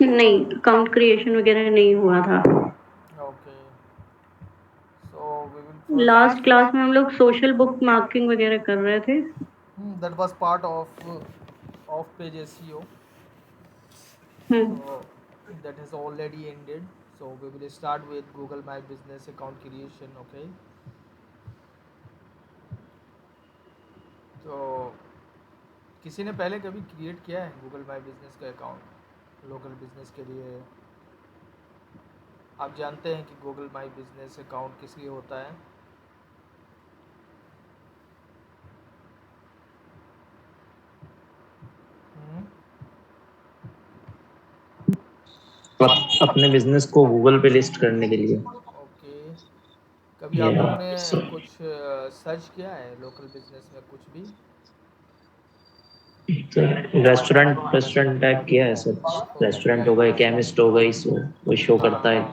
नहीं, account creation वगैरह नहीं हुआ था। Okay, so we will first last class में हम लोग सोशल बुक मार्किंग वगैरह कर रहे थे। That was part of page SEO, hmm. so that has already ended. So we will start with Google My Business account creation. Okay, तो किसी ने पहले कभी क्रिएट किया है गूगल माई बिजनेस का अकाउंट लोकल बिजनेस के लिए? आप जानते हैं कि गूगल माई बिजनेस अकाउंट किस लिए होता है? हम्म, अपने बिजनेस को गूगल पे लिस्ट करने के लिए। ओके, कभी आप लोगों ने या कुछ सर्च किया है लोकल बिजनेस में कुछ भी? रेस्टोरेंट रेस्टोरेंट टैग किया है सब, ओके, रेस्टोरेंट हो गए, केमिस्ट हो गई, सो वो शो हाँ करता है। हाँ,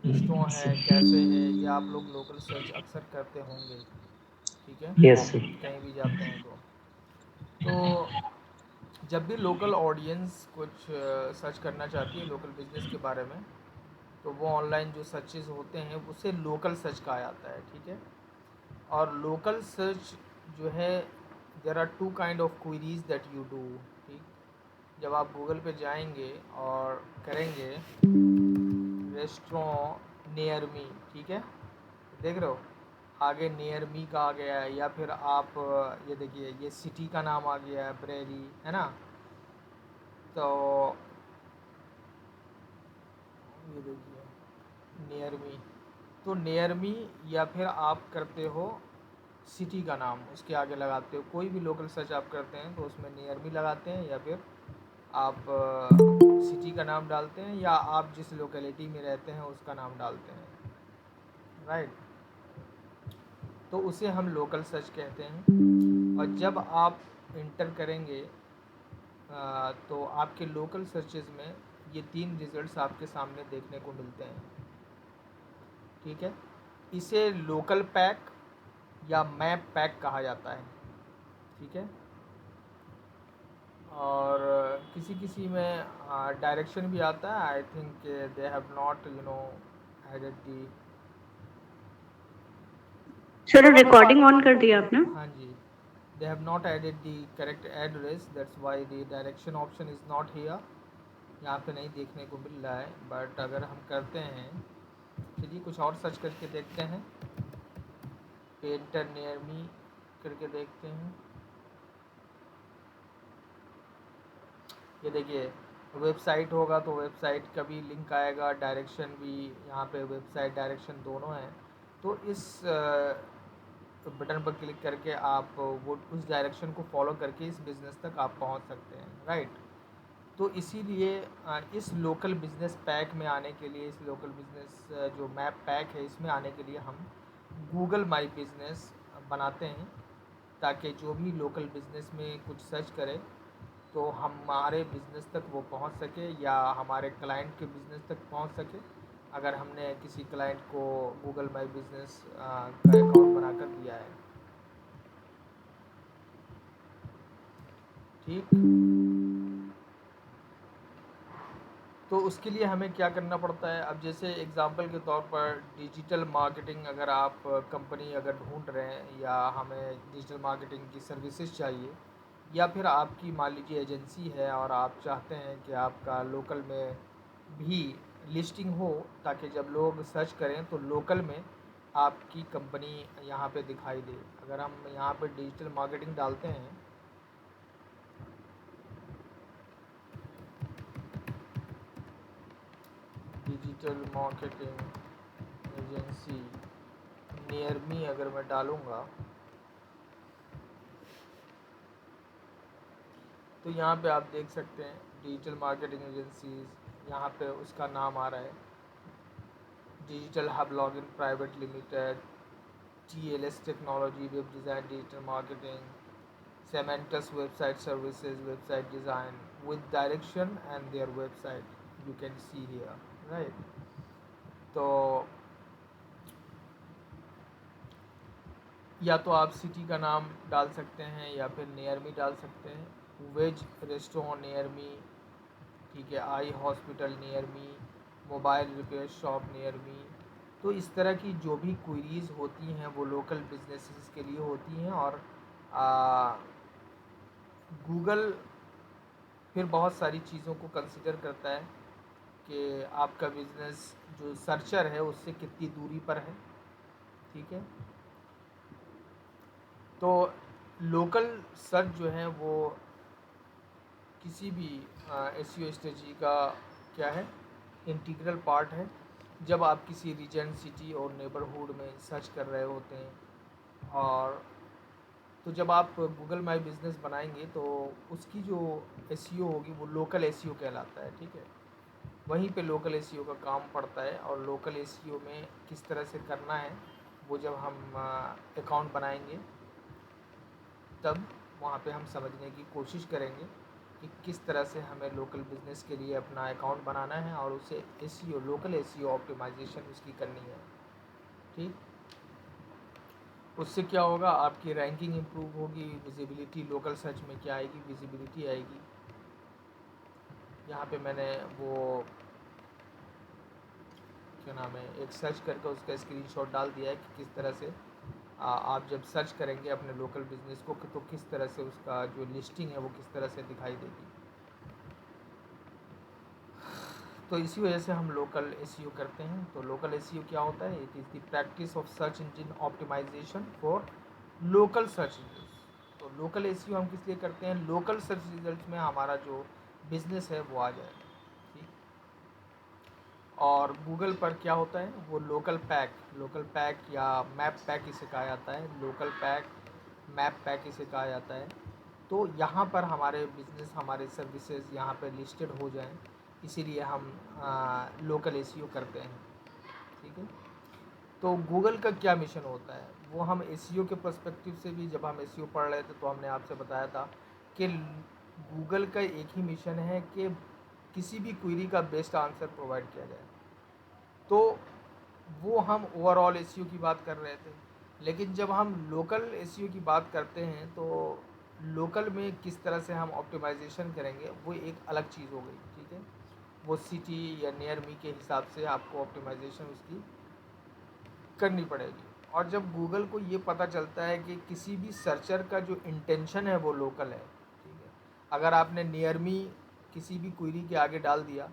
रेस्टोरेंट है, कैफ़े है, ये आप लोग लोकल सर्च अक्सर करते होंगे, ठीक है, यस सर। कहीं भी जाते हैं तो जब भी लोकल ऑडियंस कुछ सर्च करना चाहती है लोकल बिजनेस के बारे में, तो वो ऑनलाइन जो सर्चेज होते हैं उसे लोकल सर्च कहा जाता है, ठीक है। और लोकल सर्च जो है, there are two kind of queries that you do, ठीक। जब आप गूगल पे जाएंगे और करेंगे रेस्टोरेंट नियर मी, ठीक है, देख रहे हो आगे नियर मी का आ गया है, या फिर आप ये देखिए ये सिटी का नाम आ गया है, ब्रेरी है ना, तो ये देखिए नियर मी, तो नियर मी, या फिर आप करते हो सिटी का नाम उसके आगे लगाते हो, कोई भी लोकल सर्च आप करते हैं तो उसमें नियर मी लगाते हैं, या फिर आप सिटी का नाम डालते हैं, या आप जिस लोकेलिटी में रहते हैं उसका नाम डालते हैं, राइट। तो उसे हम लोकल सर्च कहते हैं। और जब आप इंटर करेंगे तो आपके लोकल सर्चेज़ में ये 3 रिज़ल्ट्स आपके सामने देखने को मिलते हैं, ठीक है। इसे लोकल पैक या मैप पैक कहा जाता है, ठीक है। और किसी किसी में डायरेक्शन भी आता है, I think they have not added the. Sir recording on कर दिया आपने? हाँ जी, they have not added the correct address, that's why the direction option is not here, यहाँ पे नहीं देखने को मिल रहा है। बट अगर हम करते हैं, चलिए कुछ और सर्च करके देखते हैं, पेंटर नियर मी करके देखते हैं। ये देखिए वेबसाइट होगा तो वेबसाइट का भी लिंक आएगा, डायरेक्शन भी यहाँ पे, वेबसाइट डायरेक्शन दोनों हैं। तो इस बटन पर क्लिक करके आप वो उस डायरेक्शन को फॉलो करके इस बिज़नेस तक आप पहुँच सकते हैं, राइट। तो इसीलिए इस लोकल बिज़नेस पैक में आने के लिए, इस लोकल बिज़नेस जो मैप पैक है इसमें आने के लिए हम गूगल माई बिज़नेस बनाते हैं, ताकि जो भी लोकल बिज़नेस में कुछ सर्च करे तो हमारे बिज़नेस तक वो पहुंच सके, या हमारे क्लाइंट के बिज़नेस तक पहुंच सके, अगर हमने किसी क्लाइंट को गूगल माई बिज़नेस का अकाउंट बनाकर दिया है, ठीक। तो उसके लिए हमें क्या करना पड़ता है, अब जैसे एग्ज़ाम्पल के तौर पर डिजिटल मार्केटिंग, अगर आप कंपनी अगर ढूंढ रहे हैं, या हमें डिजिटल मार्केटिंग की सर्विसेज चाहिए, या फिर आपकी मान लीजिए एजेंसी है और आप चाहते हैं कि आपका लोकल में भी लिस्टिंग हो, ताकि जब लोग सर्च करें तो लोकल में आपकी कंपनी यहाँ पे दिखाई दे। अगर हम यहाँ पे डिजिटल मार्केटिंग डालते हैं, digital marketing agency near me अगर मैं डालूँगा, तो यहाँ पे आप देख सकते हैं डिजिटल मार्केटिंग एजेंसीज, यहाँ पे उसका नाम आ रहा है digital hub login private limited, TLS technology, web design, digital marketing, semantics website services, website design with direction and their website you can see here, right. तो या तो आप सिटी का नाम डाल सकते हैं, या फिर नियर मी डाल सकते हैं, वेज रेस्टोरेंट नियर मी, ठीक है, eye hospital near me, mobile repair shop near me. तो इस तरह की जो भी क्वेरीज होती हैं वो लोकल बिजनेसेस के लिए होती हैं। और गूगल फिर बहुत सारी चीज़ों को कंसिडर करता है कि आपका बिज़नेस जो सर्चर है उससे कितनी दूरी पर है, ठीक है। तो लोकल सर्च जो है वो किसी भी एसईओ स्ट्रेटजी का क्या है, इंटीग्रल पार्ट है। जब आप किसी रीजन, सिटी और नेबरहुड में सर्च कर रहे होते हैं, और तो जब आप गूगल माई बिज़नेस बनाएंगे तो उसकी जो एसईओ होगी वो लोकल एसईओ कहलाता है, ठीक है। वहीं पे लोकल एसईओ का काम पड़ता है। और लोकल एसईओ में किस तरह से करना है वो जब हम अकाउंट बनाएंगे तब वहाँ पे हम समझने की कोशिश करेंगे कि किस तरह से हमें लोकल बिज़नेस के लिए अपना अकाउंट बनाना है और उसे एसईओ, लोकल एसईओ ऑप्टिमाइजेशन उसकी करनी है, ठीक। उससे क्या होगा, आपकी रैंकिंग इम्प्रूव होगी, विजिबिलिटी लोकल सर्च में क्या आएगी, विजिबिलिटी आएगी। यहाँ पे मैंने वो क्या नाम है, एक सर्च करके उसका स्क्रीनशॉट डाल दिया है कि किस तरह से आप जब सर्च करेंगे अपने लोकल बिज़नेस को तो किस तरह से उसका जो लिस्टिंग है वो किस तरह से दिखाई देगी। तो इसी वजह से हम लोकल एसईओ करते हैं। तो लोकल एसईओ क्या होता है, it is the practice of search engine optimization for local search results. तो लोकल एसईओ हम किस लिए करते हैं, लोकल सर्च रिजल्ट्स में हमारा जो बिज़नेस है वो आ जाए, ठीक। और गूगल पर क्या होता है, वो लोकल पैक या मैप पैक इसे कहा जाता है, लोकल पैक, मैप पैक इसे कहा जाता है। तो यहाँ पर हमारे बिज़नेस, हमारे सर्विसेज यहाँ पर लिस्टेड हो जाएं, इसीलिए हम लोकल एसईओ करते हैं, ठीक है। तो गूगल का क्या मिशन होता है वो हम एसईओ के पर्सपेक्टिव से भी जब हम एसईओ पढ़ रहे थे तो हमने आपसे बताया था कि गूगल का एक ही मिशन है कि किसी भी क्वेरी का बेस्ट आंसर प्रोवाइड किया जाए। तो वो हम ओवरऑल एसईओ की बात कर रहे थे। लेकिन जब हम लोकल एसईओ की बात करते हैं तो लोकल में किस तरह से हम ऑप्टिमाइजेशन करेंगे वो एक अलग चीज़ हो गई, ठीक है। वो सिटी या नियर मी के हिसाब से आपको ऑप्टिमाइजेशन उसकी करनी पड़ेगी। और जब गूगल को ये पता चलता है कि किसी भी सर्चर का जो इंटेंशन है वो लोकल है, ठीक है। अगर आपने नियर मी किसी भी क्वेरी के आगे डाल दिया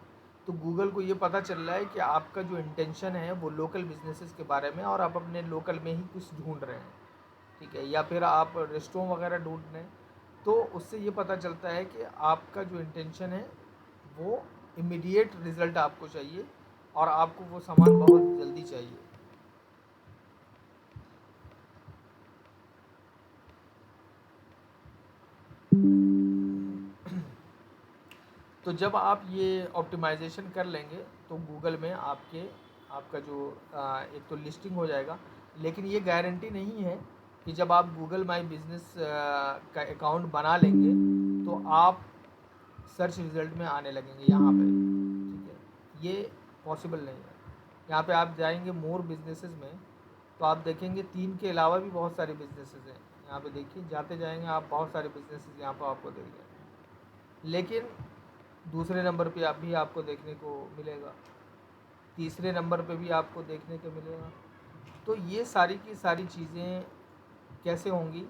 तो गूगल को ये पता चल रहा है कि आपका जो इंटेंशन है वो लोकल बिजनेसेस के बारे में, और आप अपने लोकल में ही कुछ ढूंढ रहे हैं, ठीक है, या फिर आप रेस्टोरेंट वगैरह ढूंढ रहे हैं। तो उससे ये पता चलता है कि आपका जो इंटेंशन है वो इमीडिएट रिज़ल्ट आपको चाहिए और आपको वो सामान बहुत जल्दी चाहिए। तो जब आप ये ऑप्टिमाइजेशन कर लेंगे तो गूगल में आपका जो एक तो लिस्टिंग हो जाएगा। लेकिन ये गारंटी नहीं है कि जब आप गूगल माई बिज़नेस का अकाउंट बना लेंगे तो आप सर्च रिज़ल्ट में आने लगेंगे यहाँ पे, ठीक है। ये पॉसिबल नहीं है। यहाँ पे आप जाएंगे मोर बिजनेसेस में तो आप देखेंगे 3 के अलावा भी बहुत सारे बिजनेसेस हैं। यहाँ पे देखिए, जाते जाएंगे आप बहुत सारे बिजनेसेस यहाँ पर आपको देंगे। लेकिन दूसरे नंबर पे आप भी आपको देखने को मिलेगा, तीसरे नंबर पे भी आपको देखने को मिलेगा। तो ये सारी की सारी चीज़ें कैसे होंगी,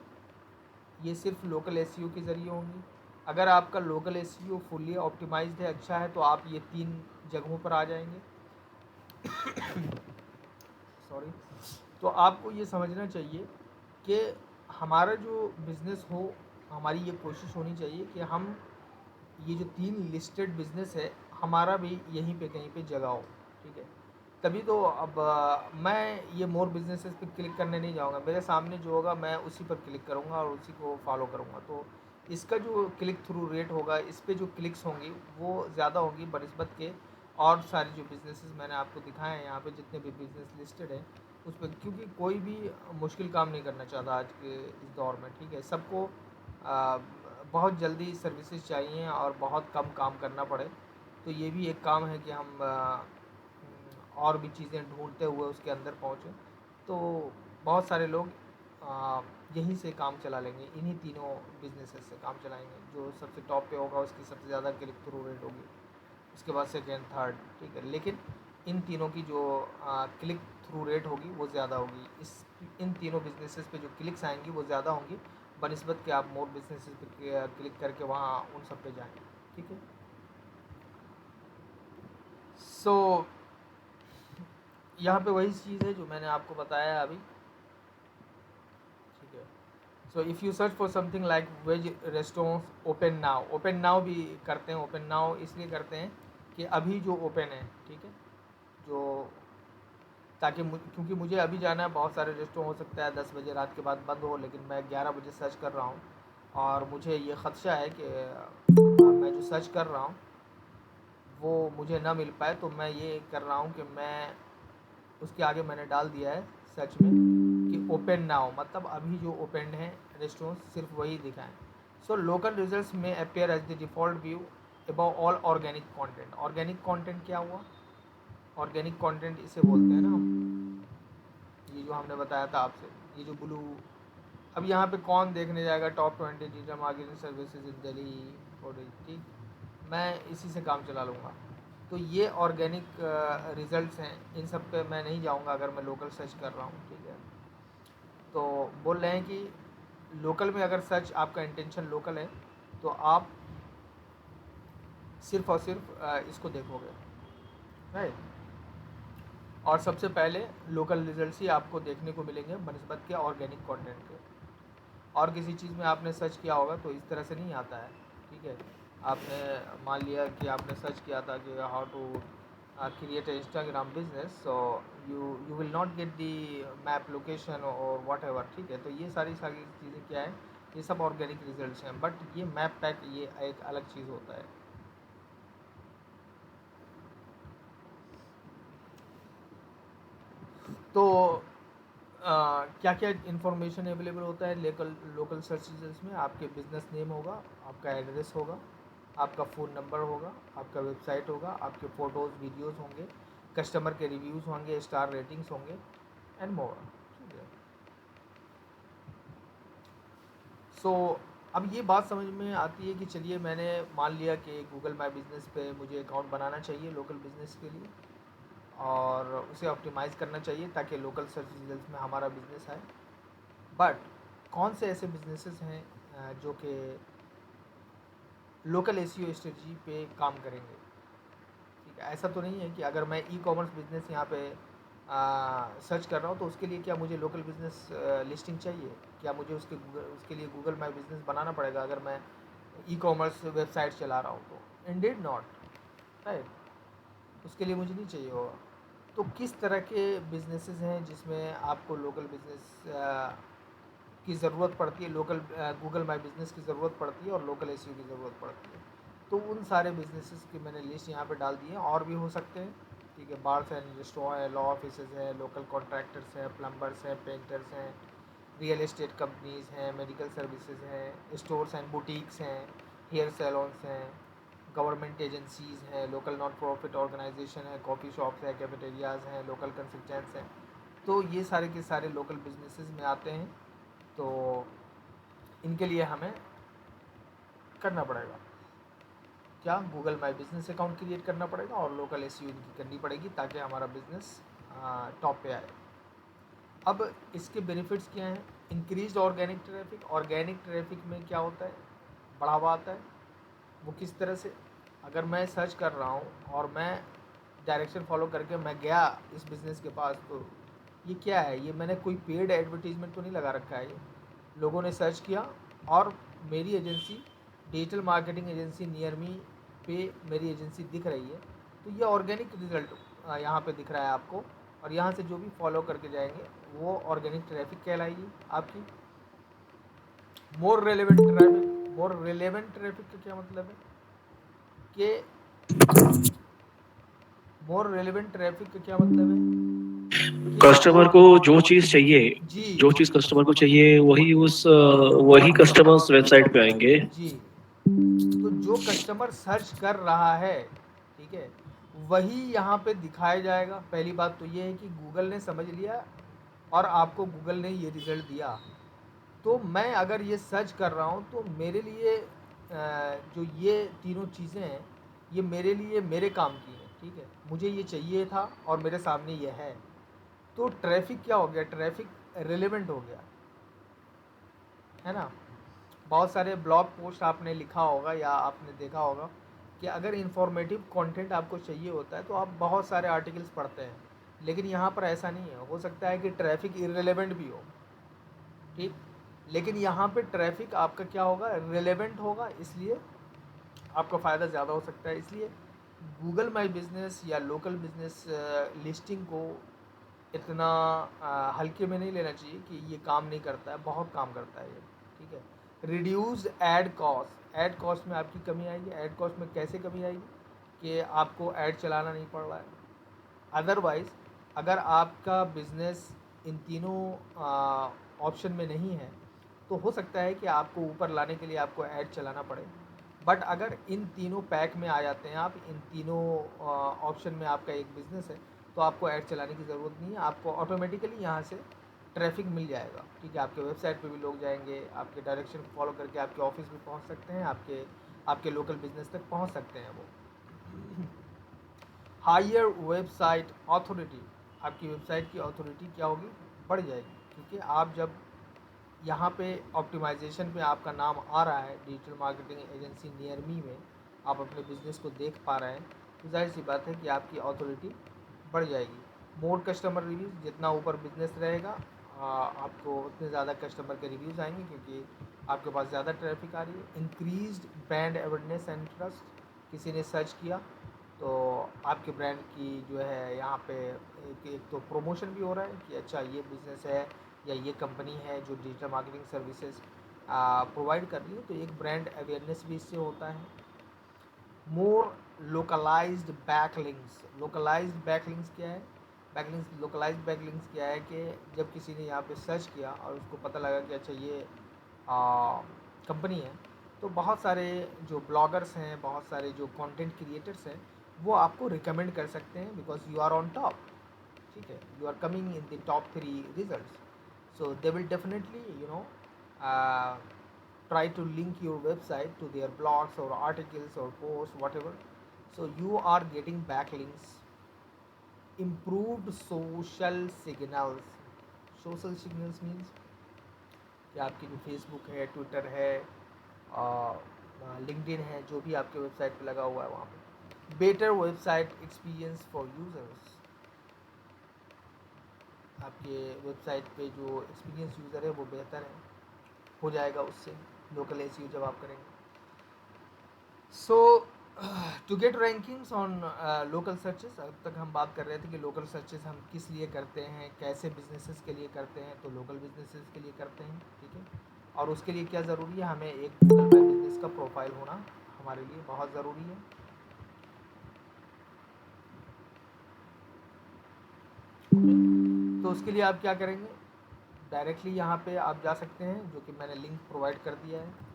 ये सिर्फ लोकल एसईओ के ज़रिए होंगी। अगर आपका लोकल एसईओ फुल्ली ऑप्टिमाइज्ड है, अच्छा है, तो आप ये 3 जगहों पर आ जाएंगे। सॉरी। तो आपको ये समझना चाहिए कि हमारा जो बिज़नेस हो, हमारी ये कोशिश होनी चाहिए कि हम ये जो 3 लिस्टेड बिज़नेस है हमारा भी यहीं पे कहीं पे जगह हो, ठीक है। तभी तो अब मैं ये मोर बिजनेसेस पे क्लिक करने नहीं जाऊँगा, मेरे सामने जो होगा मैं उसी पर क्लिक करूँगा और उसी को फॉलो करूँगा। तो इसका जो क्लिक थ्रू रेट होगा, इस पे जो क्लिक्स होंगी वो ज़्यादा होंगी बनिस्बत के और सारी जो बिज़नेसेस मैंने आपको दिखाए हैं यहाँ पे, जितने भी बिज़नेस लिस्टेड हैं उस पर। क्योंकि कोई भी मुश्किल काम नहीं करना चाहता आज के इस दौर में, ठीक है। सबको बहुत जल्दी सर्विसेज चाहिए और बहुत कम काम करना पड़े। तो ये भी एक काम है कि हम और भी चीज़ें ढूंढते हुए उसके अंदर पहुँचे। तो बहुत सारे लोग यहीं से काम चला लेंगे, इन्हीं तीनों बिजनेसेस से काम चलाएंगे। जो सबसे टॉप पे होगा उसकी सबसे ज़्यादा क्लिक थ्रू रेट होगी। उसके बाद सेकेंड, थर्ड, ठीक है। लेकिन इन तीनों की जो क्लिक थ्रू रेट होगी वो ज़्यादा होगी। इन तीनों बिजनेसेस पे जो क्लिक्स आएंगी वो ज़्यादा होंगी बनिस्बत कि आप मोर बिजनेसेस पे क्लिक करके वहाँ उन सब पे जाएंगे, ठीक है। सो यहाँ पे वही चीज़ है जो मैंने आपको बताया अभी, ठीक है। So if you search for something like veg restaurants open now भी करते हैं। ओपन नाउ इसलिए करते हैं कि अभी जो ओपन है, ठीक है, जो ताकि क्योंकि मुझे अभी जाना है, बहुत सारे रेस्टोरेंट हो सकता है 10 बजे रात के बाद बंद हो, लेकिन मैं 11 बजे सर्च कर रहा हूँ और मुझे ये ख़दशा है कि मैं जो सर्च कर रहा हूँ वो मुझे ना मिल पाए। तो मैं ये कर रहा हूँ कि मैं उसके आगे मैंने डाल दिया है सर्च में कि ओपन नाउ, मतलब अभी जो ओपन है रेस्टोरेंट सिर्फ वही दिखाएं। सो लोकल रिजल्ट्स में appear as the default view above all organic content. Organic content क्या हुआ? ऑर्गेनिक कंटेंट इसे बोलते हैं ना हम, ये जो हमने बताया था आपसे, ये जो ब्लू। अब यहाँ पे कौन देखने जाएगा top 20 digital marketing services in Delhi, ठीक, मैं इसी से काम चला लूँगा। तो ये ऑर्गेनिक रिजल्ट्स हैं, इन सब पे मैं नहीं जाऊँगा अगर मैं लोकल सर्च कर रहा हूँ, ठीक है। तो बोल रहे हैं कि लोकल में अगर सर्च आपका इंटेंशन लोकल है तो आप सिर्फ और सिर्फ इसको देखोगे, राइट। और सबसे पहले लोकल रिजल्ट्स ही आपको देखने को मिलेंगे बनिस्बत के ऑर्गेनिक कंटेंट के। और किसी चीज़ में आपने सर्च किया होगा तो इस तरह से नहीं आता है, ठीक है। आपने मान लिया कि आपने सर्च किया था कि how to create a Instagram business, so you will not get the map location और वॉट एवर, ठीक है। तो ये सारी चीज़ें क्या है, ये सब ऑर्गेनिक रिजल्ट्स हैं। बट ये मैप पैक ये एक अलग चीज़ होता है। तो क्या क्या इन्फॉर्मेशन अवेलेबल होता है लोकल सर्च रिजल्ट्स में? आपके बिजनेस नेम होगा, आपका एड्रेस होगा, आपका फ़ोन नंबर होगा, आपका वेबसाइट होगा, आपके फ़ोटोज़ वीडियोज़ होंगे, कस्टमर के रिव्यूज़ होंगे, स्टार रेटिंग्स होंगे एंड मोर, ठीक है। सो अब ये बात समझ में आती है कि चलिए मैंने मान लिया कि गूगल माई बिज़नेस पे मुझे अकाउंट बनाना चाहिए लोकल बिज़नेस के लिए और उसे ऑप्टिमाइज़ करना चाहिए ताकि लोकल सर्च रिजल्ट्स में हमारा बिज़नेस आए। बट कौन से ऐसे बिजनेसेस हैं जो कि लोकल एसईओ स्ट्रेटजी पे काम करेंगे, ठीक है। ऐसा तो नहीं है कि अगर मैं ई कॉमर्स बिजनेस यहाँ पे सर्च कर रहा हूँ तो उसके लिए क्या मुझे लोकल बिजनेस लिस्टिंग चाहिए? क्या मुझे उसके लिए गूगल माई बिजनेस बनाना पड़ेगा अगर मैं ई कॉमर्स वेबसाइट चला रहा हूँ? तो इंडीड नॉट, राइट। उसके लिए मुझे नहीं चाहिए होगा। तो किस तरह के बिजनेसेस हैं जिसमें आपको लोकल बिजनेस की ज़रूरत पड़ती है, लोकल गूगल माई बिज़नेस की ज़रूरत पड़ती है और लोकल एसईओ की ज़रूरत पड़ती है? तो उन सारे बिजनेसेस की मैंने लिस्ट यहाँ पे डाल दी है, और भी हो सकते हैं, ठीक है। बार्स एंड रेस्टोरेंट है, लॉ ऑफिसेज हैं, लोकल कॉन्ट्रैक्टर्स हैं, प्लम्बर्स हैं, पेंटर्स हैं, रियल एस्टेट कंपनीज़ हैं, मेडिकल सर्विसेज हैं, स्टोर्स एंड बुटीक्स हैं, हेयर सैलॉन्स हैं, गवर्नमेंट एजेंसीज़ हैं, लोकल नॉन प्रॉफिट ऑर्गेनाइजेशन है, कॉफ़ी शॉप्स हैं, कैफेटेरियाज़ हैं, लोकल कंसल्टेंट्स हैं। तो ये सारे के सारे लोकल बिजनेसेस में आते हैं। तो इनके लिए हमें करना पड़ेगा क्या, गूगल माई बिज़नेस अकाउंट क्रिएट करना पड़ेगा और लोकल एसईओ इनकी करनी पड़ेगी ताकि हमारा बिज़नेस टॉप पे आए। अब इसके बेनिफिट्स क्या हैं? Increase organic traffic. Organic traffic में क्या होता है? बढ़ावा आता है। वो किस तरह से? अगर मैं सर्च कर रहा हूँ और मैं डायरेक्शन फॉलो करके मैं गया इस बिज़नेस के पास, तो ये क्या है? ये मैंने कोई पेड एडवर्टीजमेंट तो नहीं लगा रखा है। ये लोगों ने सर्च किया और मेरी agency, digital marketing agency near me पे मेरी एजेंसी दिख रही है। तो ये ऑर्गेनिक रिजल्ट यहाँ पे दिख रहा है आपको, और यहाँ से जो भी फॉलो करके जाएंगे वो ऑर्गेनिक ट्रैफिक कहलाएगी आपकी। मोर रेलेवेंट ट्रैफिक। मोर रेलेवेंट ट्रैफिक का क्या मतलब है कि मोर रेलेवेंट ट्रैफिक का क्या मतलब है कि कस्टमर को जो चीज चाहिए, जी जो चीज कस्टमर को चाहिए वही कस्टमर्स वेबसाइट पे आएंगे। जी, तो जो कस्टमर सर्च कर रहा है, ठीक है, वही यहाँ पे दिखाया जाएगा। पहली बात तो ये है कि गूगल ने समझ लिया और आपको गूगल ने ये रिज़ल्ट दिया। तो मैं अगर ये सर्च कर रहा हूँ तो मेरे लिए जो ये तीनों चीज़ें हैं ये मेरे लिए मेरे काम की है, ठीक है, मुझे ये चाहिए था और मेरे सामने ये है। तो ट्रैफिक क्या हो गया, ट्रैफिक रिलेवेंट हो गया, है ना। बहुत सारे ब्लॉग पोस्ट आपने लिखा होगा या आपने देखा होगा कि अगर इंफॉर्मेटिव कंटेंट आपको चाहिए होता है तो आप बहुत सारे आर्टिकल्स पढ़ते हैं, लेकिन यहाँ पर ऐसा नहीं है। हो सकता है कि ट्रैफिक इररिलेवेंट भी हो, ठीक, लेकिन यहाँ पे ट्रैफिक आपका क्या होगा, रिलेवेंट होगा, इसलिए आपका फ़ायदा ज़्यादा हो सकता है। इसलिए गूगल माई बिज़नेस या लोकल बिज़नेस लिस्टिंग को इतना हल्के में नहीं लेना चाहिए कि ये काम नहीं करता है, बहुत काम करता है ये, ठीक है। रिड्यूस्ड ऐड कॉस्ट में आपकी कमी आएगी। ऐड कॉस्ट में कैसे कमी आएगी कि आपको ऐड चलाना नहीं पड़ रहा है। अदरवाइज़ अगर आपका बिज़नेस इन तीनों ऑप्शन में नहीं है तो हो सकता है कि आपको ऊपर लाने के लिए आपको ऐड चलाना पड़े। बट अगर इन तीनों पैक में आ जाते हैं आप, इन तीनों ऑप्शन में आपका एक बिज़नेस है, तो आपको ऐड चलाने की ज़रूरत नहीं है। आपको ऑटोमेटिकली यहाँ से ट्रैफिक मिल जाएगा, ठीक है। आपके वेबसाइट पे भी लोग जाएंगे, आपके डायरेक्शन फॉलो करके आपके ऑफिस भी पहुँच सकते हैं, आपके आपके लोकल बिजनेस तक पहुँच सकते हैं वो। हायर वेबसाइट अथॉरिटी, आपकी वेबसाइट की अथॉरिटी क्या होगी, बढ़ जाएगी, क्योंकि आप जब यहाँ पे ऑप्टिमाइजेशन पे आपका नाम आ रहा है digital marketing agency near me में, आप अपने बिजनेस को देख पा रहे हैं, तो जाहिर सी बात है कि आपकी अथॉरिटी बढ़ जाएगी। मोर कस्टमर रिव्यूज़, जितना ऊपर बिजनेस रहेगा आपको उतने ज़्यादा कस्टमर के रिव्यूज़ आएंगे, क्योंकि आपके पास ज़्यादा ट्रैफिक आ रही है। Increased brand awareness and trust, किसी ने सर्च किया तो आपके ब्रांड की जो है यहाँ पे एक तो प्रमोशन भी हो रहा है कि अच्छा ये बिज़नेस है या ये कंपनी है जो डिजिटल मार्केटिंग सर्विसेज प्रोवाइड कर रही है, तो एक ब्रांड अवेयरनेस भी इससे होता है। मोर लोकलाइज्ड बैकलिंक्स, लोकलाइज्ड बैकलिंक्स क्या है, बैकलिंक्स लोकलाइज्ड बैकलिंक्स क्या है कि जब किसी ने यहाँ पे सर्च किया और उसको पता लगा कि अच्छा ये कंपनी है, तो बहुत सारे जो ब्लॉगर्स हैं, बहुत सारे जो कंटेंट क्रिएटर्स हैं, वो आपको रिकमेंड कर सकते हैं, because you are on top, ठीक है, you are coming in the top 3 results, so they will definitely try to link your website to their blogs or articles or posts, whatever, so you are getting backlinks. Improved social signals, social signals means कि आपकी जो Facebook है, Twitter है, LinkedIn है, जो भी आपके website पे लगा हुआ है वहाँ पे। Better website experience for users, आपके वेबसाइट पे जो एक्सपीरियंस यूज़र है वो बेहतर हो जाएगा उससे, लोकल एसईओ जब आप करेंगे। So to get rankings on local searches, अब तक हम बात कर रहे थे कि लोकल सर्चेस हम किस लिए करते हैं, कैसे बिजनेसेस के लिए करते हैं, तो लोकल बिजनेसेस के लिए करते हैं, ठीक है। और उसके लिए क्या ज़रूरी है, हमें एक गूगल माई बिजनेस का प्रोफाइल होना हमारे लिए बहुत ज़रूरी है। तो उसके लिए आप क्या करेंगे, डायरेक्टली यहाँ पे आप जा सकते हैं, जो कि मैंने लिंक प्रोवाइड कर दिया है।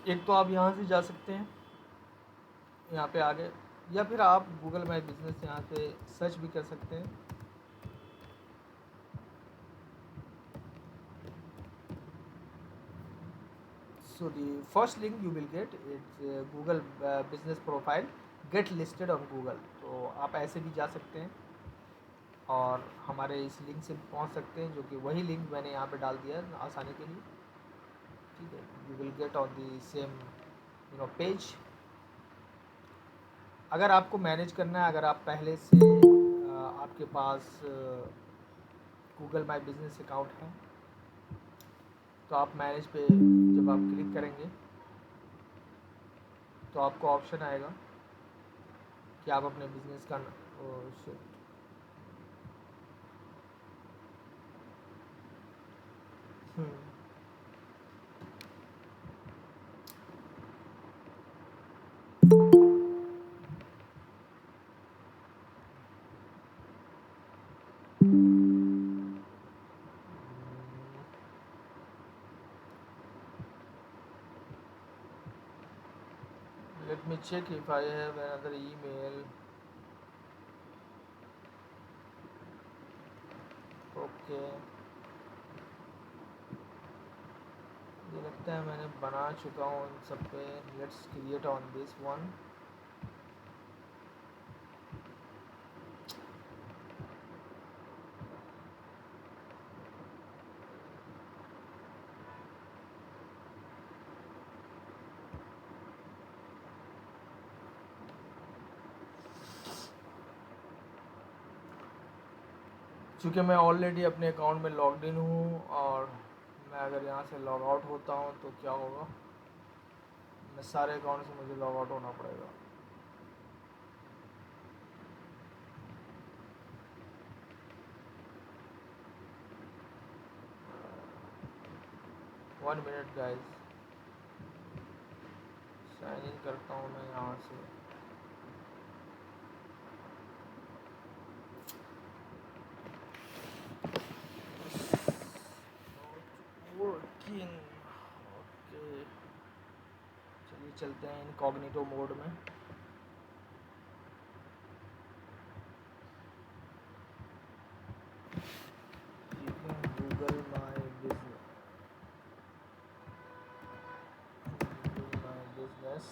एक तो आप यहाँ से जा सकते हैं, यहाँ पे आगे, या फिर आप गूगल माई बिजनेस यहाँ से सर्च भी कर सकते हैं। So the first link you will get is Google business profile get listed on Google, तो आप ऐसे भी जा सकते हैं और हमारे इस लिंक से पहुंच सकते हैं, जो कि वही लिंक मैंने यहाँ पे डाल दिया है आसानी के लिए, ठीक है। You will get on the same page. अगर आपको मैनेज करना है, अगर आप पहले से आपके पास गूगल माई बिजनेस अकाउंट है, तो आप मैनेज पे जब आप क्लिक करेंगे तो आपको ऑप्शन आएगा कि आप अपने बिजनेस का let me check if I have another email. Okay, ये लगता है मैंने बना चुका हूँ इन सब पे। Let's create on this one. चूँकि मैं ऑलरेडी अपने अकाउंट में लॉग्ड इन हूँ, और मैं अगर यहाँ से लॉग आउट होता हूँ तो क्या होगा, मैं सारे अकाउंट से मुझे लॉग आउट होना पड़ेगा। One minute guys, sign in करता हूँ मैं यहाँ से। वर्किंग, ओके, चलिए चलते हैं इनकॉग्निटो मोड में। गूगल माय बिजनेस,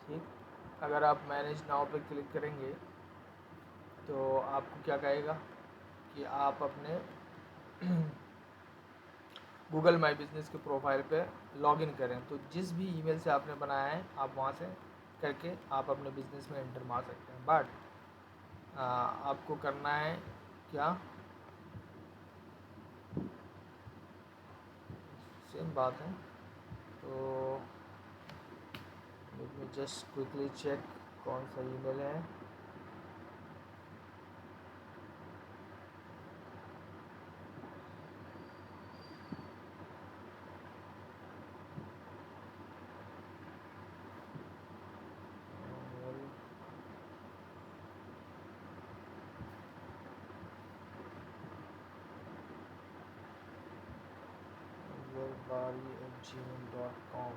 ठीक। अगर आप मैनेज नाउ पे क्लिक करेंगे तो आपको क्या कहेगा कि आप अपने गूगल माई बिजनेस के प्रोफाइल पे लॉगिन करें। तो जिस भी ईमेल से आपने बनाया है आप वहाँ से करके आप अपने बिजनेस में एंटर मार सकते हैं। बट आपको करना है क्या, सेम बात है। तो let me just quickly check कौन सा ईमेल है। gmail.com।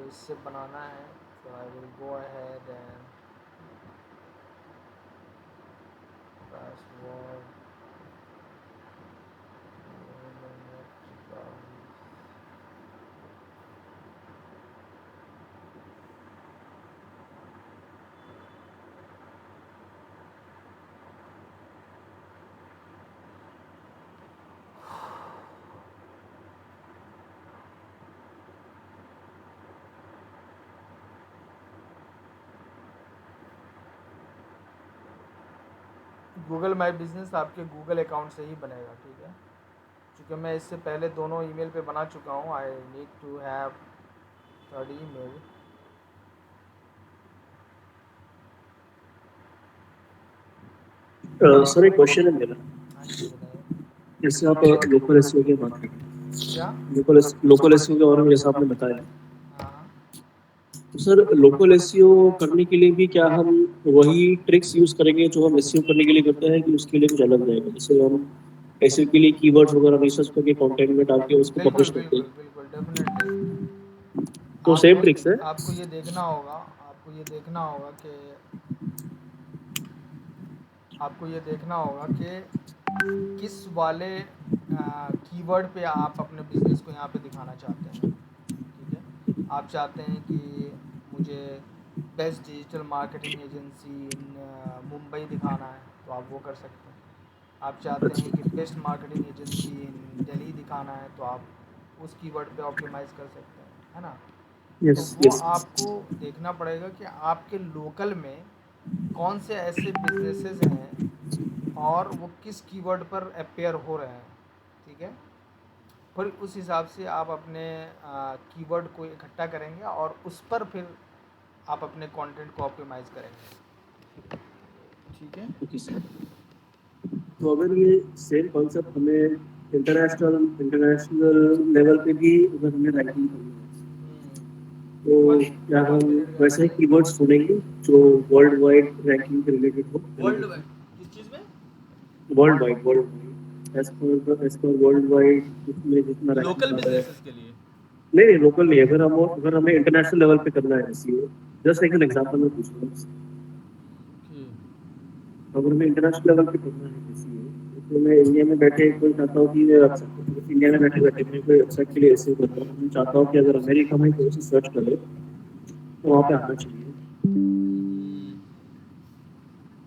इससे बनाना है तो I will go ahead and password Google my business आपके गूगल अकाउंट से ही बनेगा, ठीक है। क्योंकि मैं इससे पहले दोनों ईमेल पे बना चुका हूँ। I need to have third email. Sir एक क्वेश्चन है मेरा। हाँ जी बताइए। जैसे आप लोकल एसईओ की बात करें, क्या? लोकल एसईओ के बारे में जैसा आपने बताया, हाँ, तो सर लोकल एसईओ करने के लिए भी क्या हम वही ट्रिक्स यूज करेंगे जो हम एसईओ करने के लिए करते हैं, कि उसके लिए कुछ अलग रहेगा? जैसे हम एसईओ के लिए कीवर्ड्स वगैरह रिसर्च करके कंटेंट में डाल के उसको बिल्कुल पब्लिश करते बिल्कुल हैं, बिल्कुल, डेफिनेटली। तो सेम आपको ट्रिक्स है? आपको ये देखना होगा, आपको ये देखना होगा कि आपको ये देखना होगा कि किस वाले कीवर्ड पे आप अपने बिजनेस को यहाँ पे दिखाना चाहते हैं, ठीक है। आप चाहते हैं कि मुझे बेस्ट डिजिटल मार्केटिंग एजेंसी इन मुंबई दिखाना है तो आप वो कर सकते हैं। आप चाहते हैं कि अच्छा, बेस्ट मार्केटिंग एजेंसी इन दिल्ली दिखाना है तो आप उस कीवर्ड पे ऑप्टिमाइज़ कर सकते हैं, है ना। तो यस वो यस। आपको देखना पड़ेगा कि आपके लोकल में कौन से ऐसे बिजनेसेस हैं और वो किस कीवर्ड पर अपेयर हो रहे हैं, ठीक है। फिर उस हिसाब से आप अपने कीवर्ड को इकट्ठा करेंगे और उस पर फिर आप अपने कंटेंट को ऑप्टिमाइज़ करेंगे, ठीक है। Okay sir. तो अगर ये सेम कॉन्सेप्ट हमें इंटरनेशनल लेवल पे भी अगर हमें रैंकिंग करनी है, तो क्या वन हम मिनट वैसे ही गाइस। कीवर्ड्स ढूंढेंगे जो वर्ल्ड वाइड रैंकिंग के रिलेटेड हो? वर्ल्ड वाइड किस चीज़ में? World wide as per world wide उसमें जितना लोकल रैंकिंग आ रहा है। बिजनेसेस के लिए। नहीं नहीं, लोकल नहीं, अगर हमें इंटरनेशनल लेवल पे करना है एसईओ, जस्ट एक एग्जांपल में पूछ रहा हूँ, कि अगर हमें इंटरनेशनल लेवल पे करना है एसईओ, तो मैं इंडिया में बैठे कोई चाहता हूँ कि इंडिया में बैठे बैठे मैं कोई वेबसाइट के लिए एसईओ कर रहा हूँ, मैं चाहता हूँ कि अगर अमेरिका में कोई सी सर्च करे तो वहाँ पे आना चाहिए।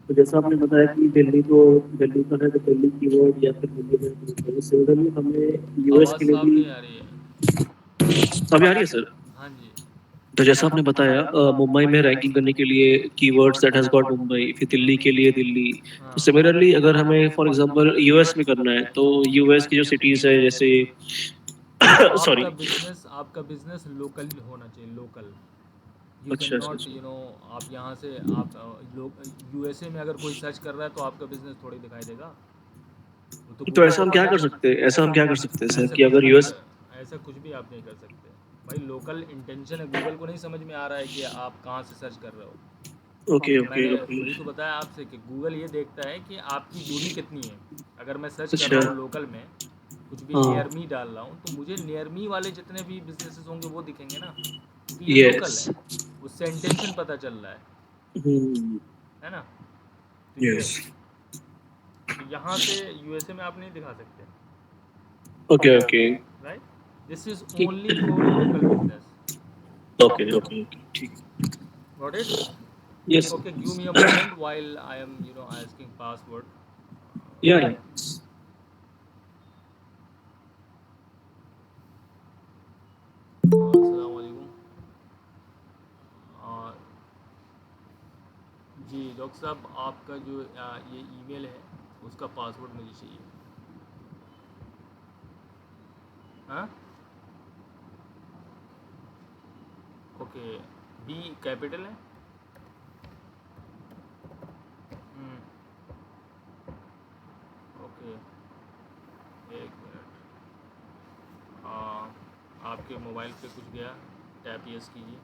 तो जैसा आपने बताया कि दिल्ली का है, तो दिल्ली कीवर्ड या फिर दिल्ली में, सिमिलरली हमें यूएस आवाज़ के लिए साफ भी। नहीं आ रही है। अभी आ रही है सर? हाँ जी। तो जैसा आपने बताया मुंबई में रैंकिंग करने के लिए keywords that has got Mumbai, फिर दिल्ली के लिए दिल्ली। तो हाँ। सिमिलरली अगर हमें फॉर एग्जांपल यूएस में करना है, तो यूएस की जो सिटीज है जैसे देखो सॉरी। आपका बिजनेस लोकल होना चाहिए, लोकल। यू कैन अच्छा अच्छा नॉट अच्छा। आप यहाँ से आप लोग यूएसए में अगर कोई सर्च कर रहा है तो आपका बिजनेस थोड़ी दिखाई देगा। वो तो तो गूगल ऐसा हम क्या कर सकते हैं सर ऐसा कि कुछ अगर भी नहीं यूएस। कर ऐसा कुछ भी आप नहीं कर सकते भाई। लोकल इंटेंशन है, गूगल को नहीं समझ में आ रहा है कि आप कहाँ से सर्च कर रहे हो। ओके तो ओके मैंने ओके। वही तो बताया आपसे कि गूगल ये देखता है कि आपकी दूरी कितनी है। अगर मैं सर्च कर अच्छा। रहा हूँ लोकल में, कुछ भी नियर हाँ। मी डाल रहा हूँ, तो मुझे नियर मी वाले जितने भी बिजनेसेस होंगे वो दिखेंगे ना, क्योंकि ये लोकल यस। है। उससे इंटेंशन पता चल रहा हम्म। है ना। तो ये यस। तो यहाँ से यूएसए में आप नहीं दिखा सकते, okay okay. Right. This is ठीक। Only for local business. Okay okay okay ठीक। Got it. Yes. Okay, give me a moment while I am, asking password. या अस्सलाम वालेकुम। अ, जी डॉक्टर साहब, आपका जो ये ईमेल है उसका पासवर्ड मुझे चाहिए। हाँ। ओके। बी कैपिटल है। Hmm, okay. एक मिनट। आपके मोबाइल पे कुछ गया, टैप यस कीजिए।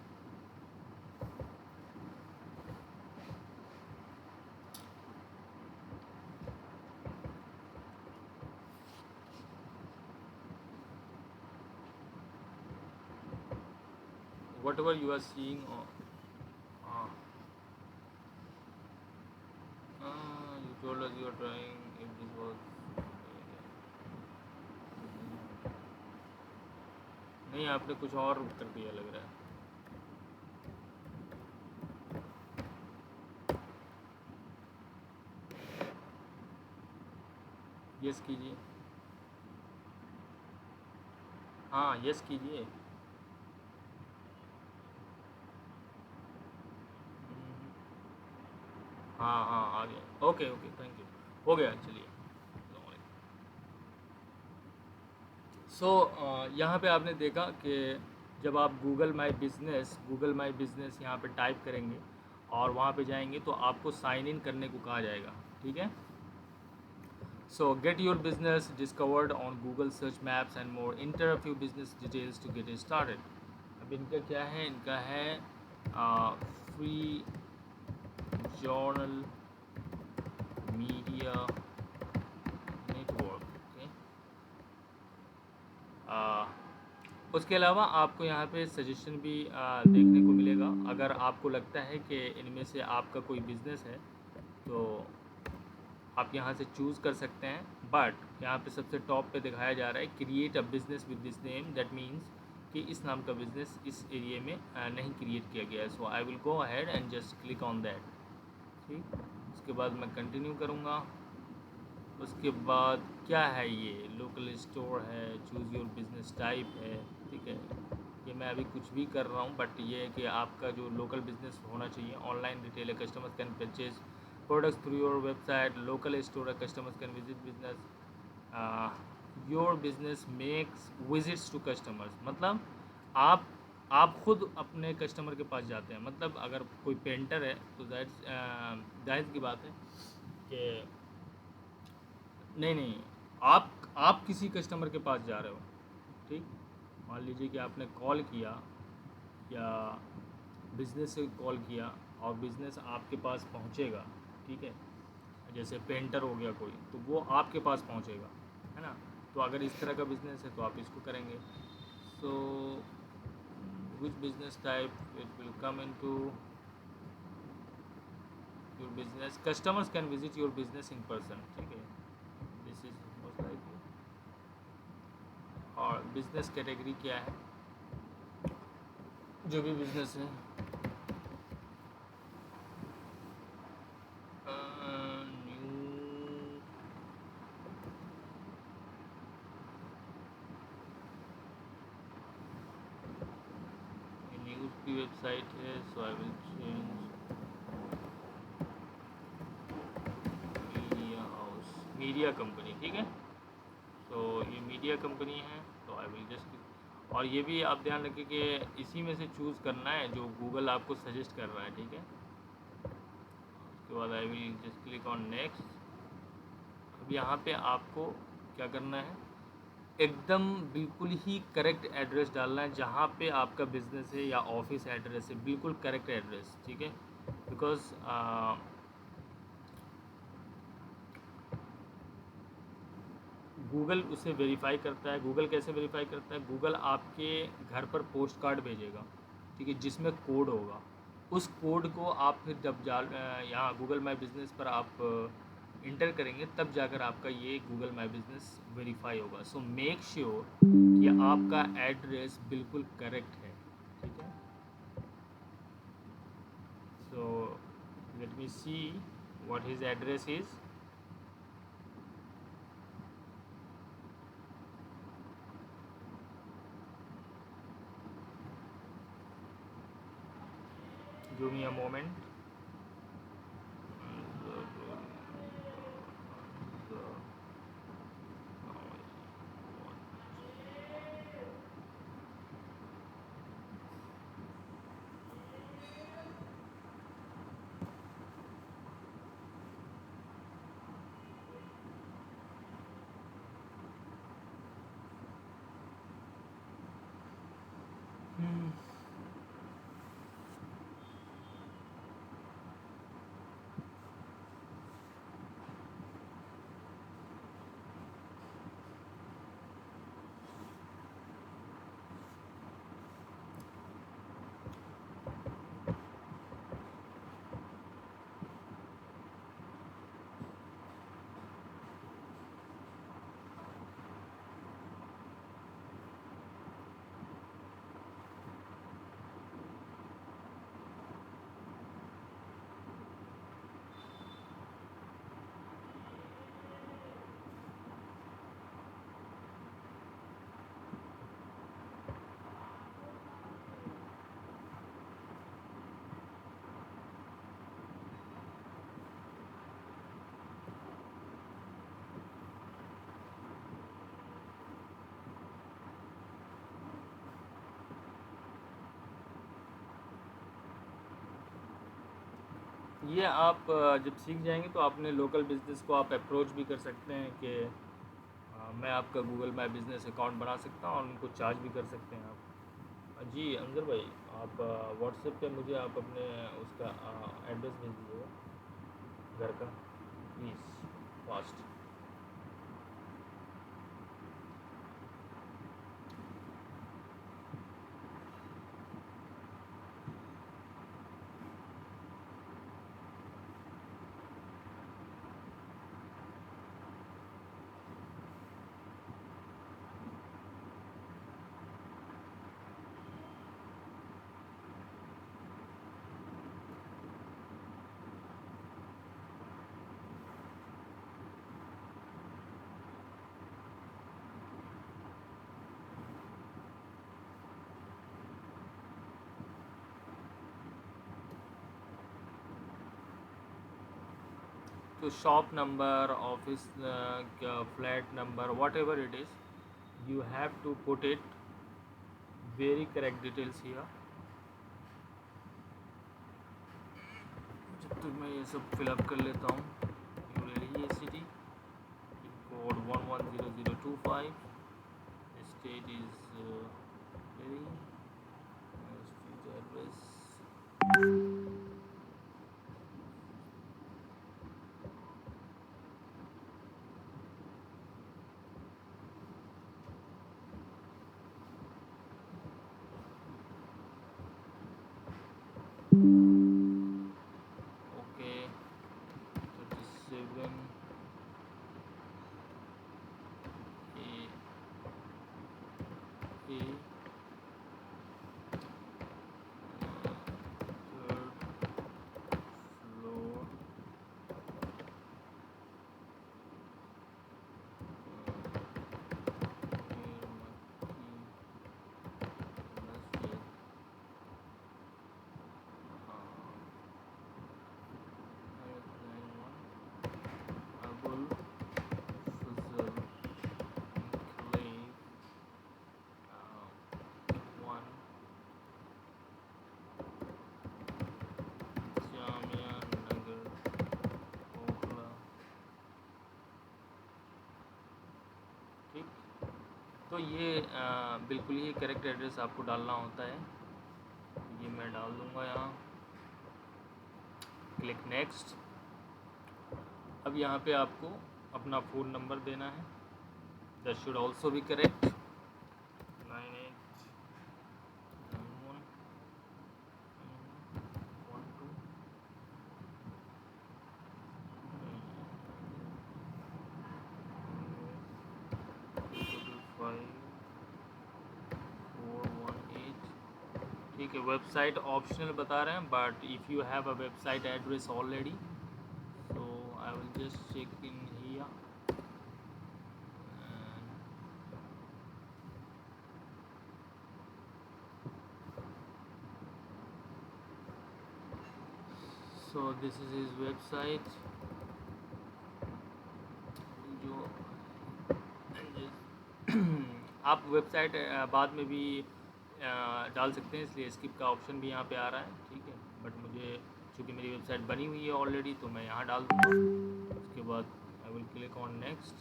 Whatever you are seeing, you told us you are trying if this was नहीं, आपने कुछ और कर दिया लग रहा है। यस कीजिए। हाँ, यस कीजिए। हाँ हाँ, आ गया। Okay okay, thank you. हो गया, चलिए। सो यहाँ पे आपने देखा कि जब आप गूगल माई बिज़नेस यहाँ पे टाइप करेंगे और वहाँ पे जाएंगे तो आपको साइन इन करने को कहा जाएगा, ठीक है। So get your business discovered on Google search maps and more, enter a few business details to get started. अब इनका क्या है, इनका है free journal media network. Okay. उसके अलावा आपको यहाँ पे सजेशन भी देखने को मिलेगा। अगर आपको लगता है कि इनमें से आपका कोई बिज़नेस है तो आप यहाँ से चूज़ कर सकते हैं। बट यहाँ पे सबसे टॉप पे दिखाया जा रहा है create a business with this name, that means कि इस नाम का बिज़नेस इस एरिया में नहीं क्रिएट किया गया है। So I will go ahead and just click on that. ठीक। उसके बाद मैं कंटिन्यू करूँगा। उसके बाद क्या है, ये लोकल स्टोर है, चूज़ योर बिजनेस टाइप है, ठीक है। ये मैं अभी कुछ भी कर रहा हूँ, बट ये है कि आपका जो लोकल बिजनेस होना चाहिए। Online retailer customers can purchase products through your website. Local store customers can visit business your business makes visits to customers. मतलब आप आप खुद अपने कस्टमर के पास जाते हैं। मतलब अगर कोई पेंटर है तो जाहिर की बात है कि नहीं, आप किसी कस्टमर के पास जा रहे हो, ठीक। मान लीजिए कि आपने कॉल किया या बिज़नेस से कॉल किया और बिज़नेस आपके पास पहुंचेगा, ठीक है। जैसे पेंटर हो गया कोई, तो वो आपके पास पहुंचेगा, है ना। तो अगर इस तरह का बिज़नेस है तो आप इसको करेंगे। So which business type it will come into your business, customers can visit your business in person, ठीक है, दिस इज मोस्ट लाइकली। और बिजनेस कैटेगरी क्या है, जो भी बिजनेस है, न्यू, न्यूज़ की वेबसाइट है, so I will change media house, media company, ठीक है। तो ये मीडिया कंपनी है, तो आई विल जस्ट, और ये भी आप ध्यान रखें कि इसी में से चूज़ करना है जो गूगल आपको सजेस्ट कर रहा है, ठीक है। उसके बाद I will just click on next. अब यहाँ पे आपको क्या करना है, एकदम बिल्कुल ही करेक्ट एड्रेस डालना है जहाँ पे आपका बिजनेस है या ऑफिस एड्रेस है, बिल्कुल करेक्ट एड्रेस, ठीक है। बिकॉज गूगल उसे वेरीफाई करता है। गूगल कैसे वेरीफाई करता है, गूगल आपके घर पर पोस्ट कार्ड भेजेगा, ठीक है, जिसमें कोड होगा। उस कोड को आप फिर जब यहाँ गूगल माई बिजनेस पर आप इंटर करेंगे, तब जाकर आपका ये गूगल माई बिजनेस वेरीफाई होगा। सो मेक श्योर कि आपका एड्रेस बिल्कुल करेक्ट है, ठीक है। So let me see what his address is. Give me a moment. ये आप जब सीख जाएंगे तो अपने लोकल बिजनेस को आप अप्रोच भी कर सकते हैं कि मैं आपका गूगल माई बिज़नेस अकाउंट बना सकता हूँ, और उनको चार्ज भी कर सकते हैं आप। जी अंजर भाई, आप व्हाट्सएप पे मुझे आप अपने उसका एड्रेस भेज दीजिएगा घर का, प्लीज़, फास्ट। तो shop number, office, flat number, what ever it is, you have to put it very correct details here। जब तक मैं ये सब फिलअप कर लेता हूँ, new Delhi city, code 110025, state is Delhi, street address ये बिल्कुल ही करेक्ट एड्रेस आपको डालना होता है। ये मैं डाल दूँगा यहाँ, क्लिक नेक्स्ट। अब यहाँ पे आपको अपना फ़ोन नंबर देना है, that should also be correct. 98125418। ठीक है, वेबसाइट ऑप्शनल बता रहे हैं, but if you have a website address already, so I will just check in here and so this is his website जो आप वेबसाइट बाद में भी डाल सकते हैं, इसलिए स्किप का ऑप्शन भी यहाँ पे आ रहा है। ठीक है, बट मुझे चूँकि मेरी वेबसाइट बनी हुई है ऑलरेडी, तो मैं यहाँ डाल दूँगा। उसके बाद आई will click on next.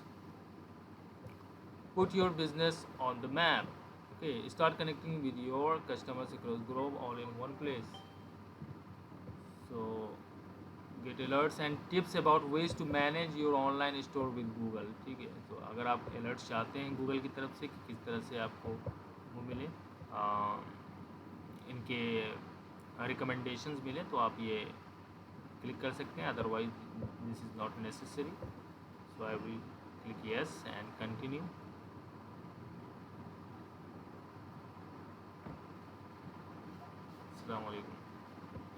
Put your business on the map. Okay, start connecting with your customers across globe all in one place. So get alerts and tips about ways to manage your online store with Google. ठीक है, तो अगर आप alerts चाहते हैं Google की तरफ से कि किस तरह से आपको वो मिले, इनके रिकमेंडेशंस मिले, तो आप ये क्लिक कर सकते हैं। Otherwise this is not necessary, so I will click yes and continue. अस्सलामुअलैकुम।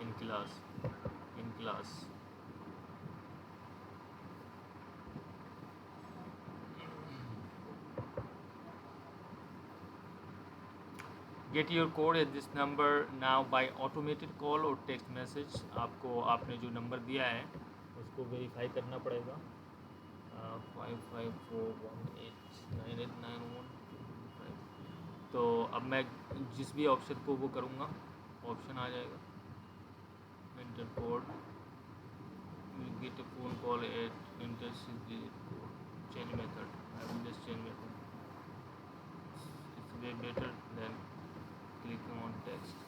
In class get your code at this number now by automated call और टेक्स्ट मैसेज। आपको आपने जो नंबर दिया है उसको वेरीफाई करना पड़ेगा। 5541898915। तो अब मैं जिस भी ऑप्शन को वो करूँगा, ऑप्शन आ जाएगा inter code, will get a phone call at inter change method. I will just change method, it's way better than clicking on text.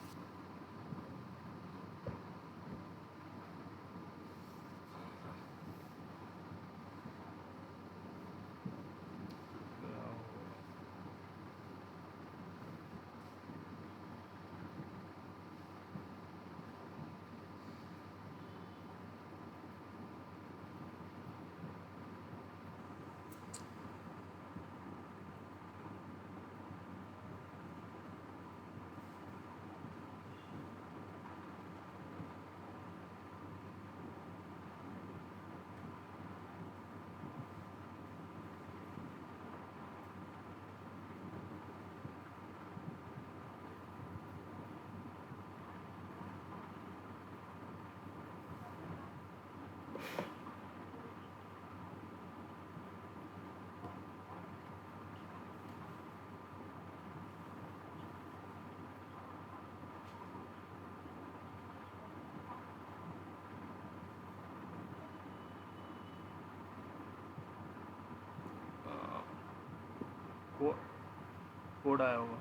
Code आया होगा,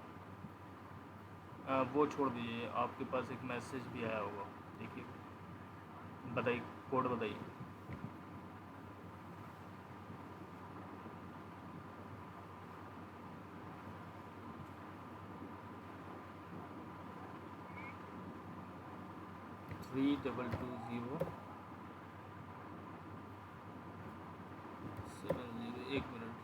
वो छोड़ दीजिए, आपके पास एक मैसेज भी आया होगा, देखिए, बताइए कोड बताइए। थ्री 220 70। एक मिनट,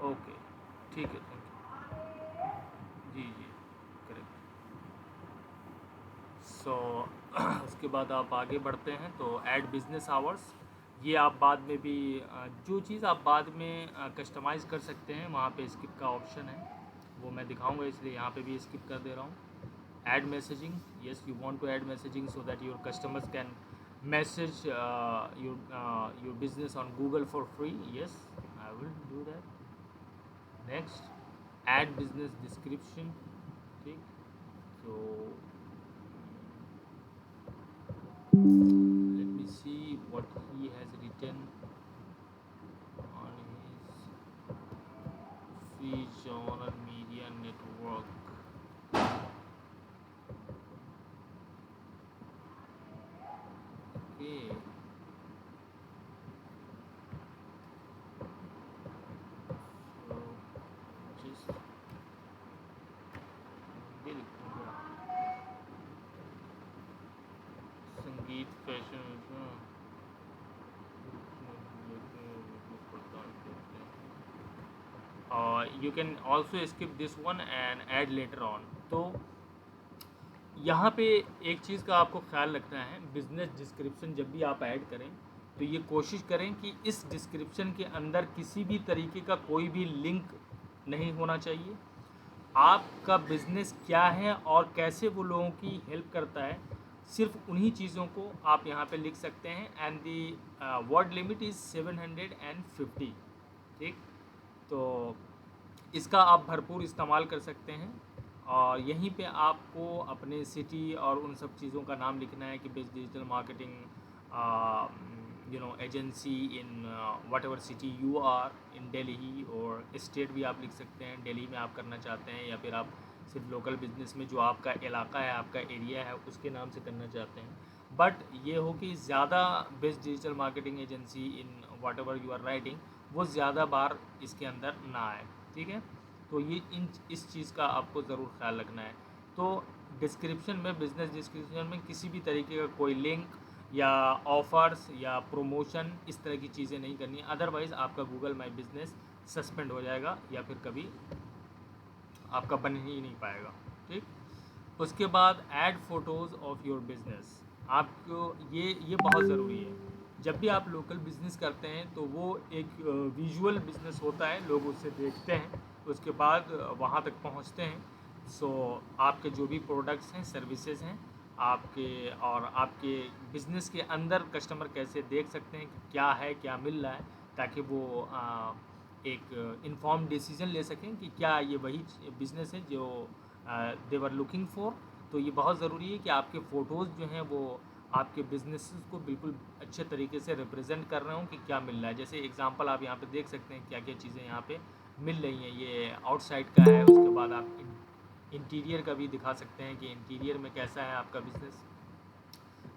ओके ठीक है, थैंक यू। जी जी करेक्ट। सो उसके बाद आप आगे बढ़ते हैं तो ऐड बिजनेस आवर्स, ये आप बाद में भी जो चीज़ आप बाद में कस्टमाइज़ कर सकते हैं, वहाँ पे स्किप का ऑप्शन है, वो मैं दिखाऊंगा, इसलिए यहाँ पे भी स्किप कर दे रहा हूँ। Add messaging, yes you want to add messaging so that your customers can message your business on Google for free, yes I will do that. Next, add business description, ठीक, so let me see what he has written. Eid fashion you can also skip this one and add later on. तो यहाँ पे एक चीज़ का आपको ख्याल रखना है, बिजनेस डिस्क्रिप्शन जब भी आप ऐड करें तो ये कोशिश करें कि इस डिस्क्रिप्शन के अंदर किसी भी तरीके का कोई भी लिंक नहीं होना चाहिए। आपका बिजनेस क्या है और कैसे वो लोगों की हेल्प करता है, सिर्फ उन्हीं चीज़ों को आप यहाँ पे लिख सकते हैं। And the word limit is 750। ठीक, तो इसका आप भरपूर इस्तेमाल कर सकते हैं। और यहीं पे आपको अपने सिटी और उन सब चीज़ों का नाम लिखना है कि best digital marketing agency in whatever city you are in Delhi, और स्टेट भी आप लिख सकते हैं, दिल्ली में आप करना चाहते हैं या फिर आप सिर्फ लोकल बिजनेस में जो आपका इलाका है, आपका एरिया है, उसके नाम से करना चाहते हैं। बट ये हो कि ज़्यादा best digital marketing agency in whatever you are writing वो ज़्यादा बार इसके अंदर ना आए। ठीक है, तो ये इस चीज़ का आपको ज़रूर ख्याल रखना है। तो डिस्क्रिप्शन में, बिजनेस डिस्क्रिप्शन में किसी भी तरीके का कोई लिंक या ऑफ़र्स या प्रमोशन इस तरह की चीज़ें नहीं करनी, अदरवाइज़ आपका गूगल माई बिजनेस सस्पेंड हो जाएगा या फिर कभी आपका बन ही नहीं पाएगा। ठीक, उसके बाद add photos of your business. आपको ये बहुत ज़रूरी है। जब भी आप लोकल बिज़नेस करते हैं तो वो एक विजुअल बिज़नेस होता है, लोग उसे देखते हैं, उसके बाद वहाँ तक पहुँचते हैं। सो आपके जो भी प्रोडक्ट्स हैं, सर्विसेज हैं आपके, और आपके बिज़नेस के अंदर कस्टमर कैसे देख सकते हैं कि क्या है, क्या मिल रहा है, ताकि वो एक इन्फॉर्म डिसीजन ले सकें कि क्या ये वही बिज़नेस है जो दे वर लुकिंग फॉर। तो ये बहुत ज़रूरी है कि आपके फ़ोटोज़ जो हैं वो आपके बिजनेस को बिल्कुल अच्छे तरीके से रिप्रेजेंट कर रहे हों कि क्या मिल रहा है। जैसे एग्जांपल आप यहाँ पे देख सकते हैं क्या क्या चीज़ें यहाँ पे मिल रही हैं। ये आउटसाइड का है, उसके बाद आप इंटीरियर का भी दिखा सकते हैं कि इंटीरियर में कैसा है आपका बिज़नेस,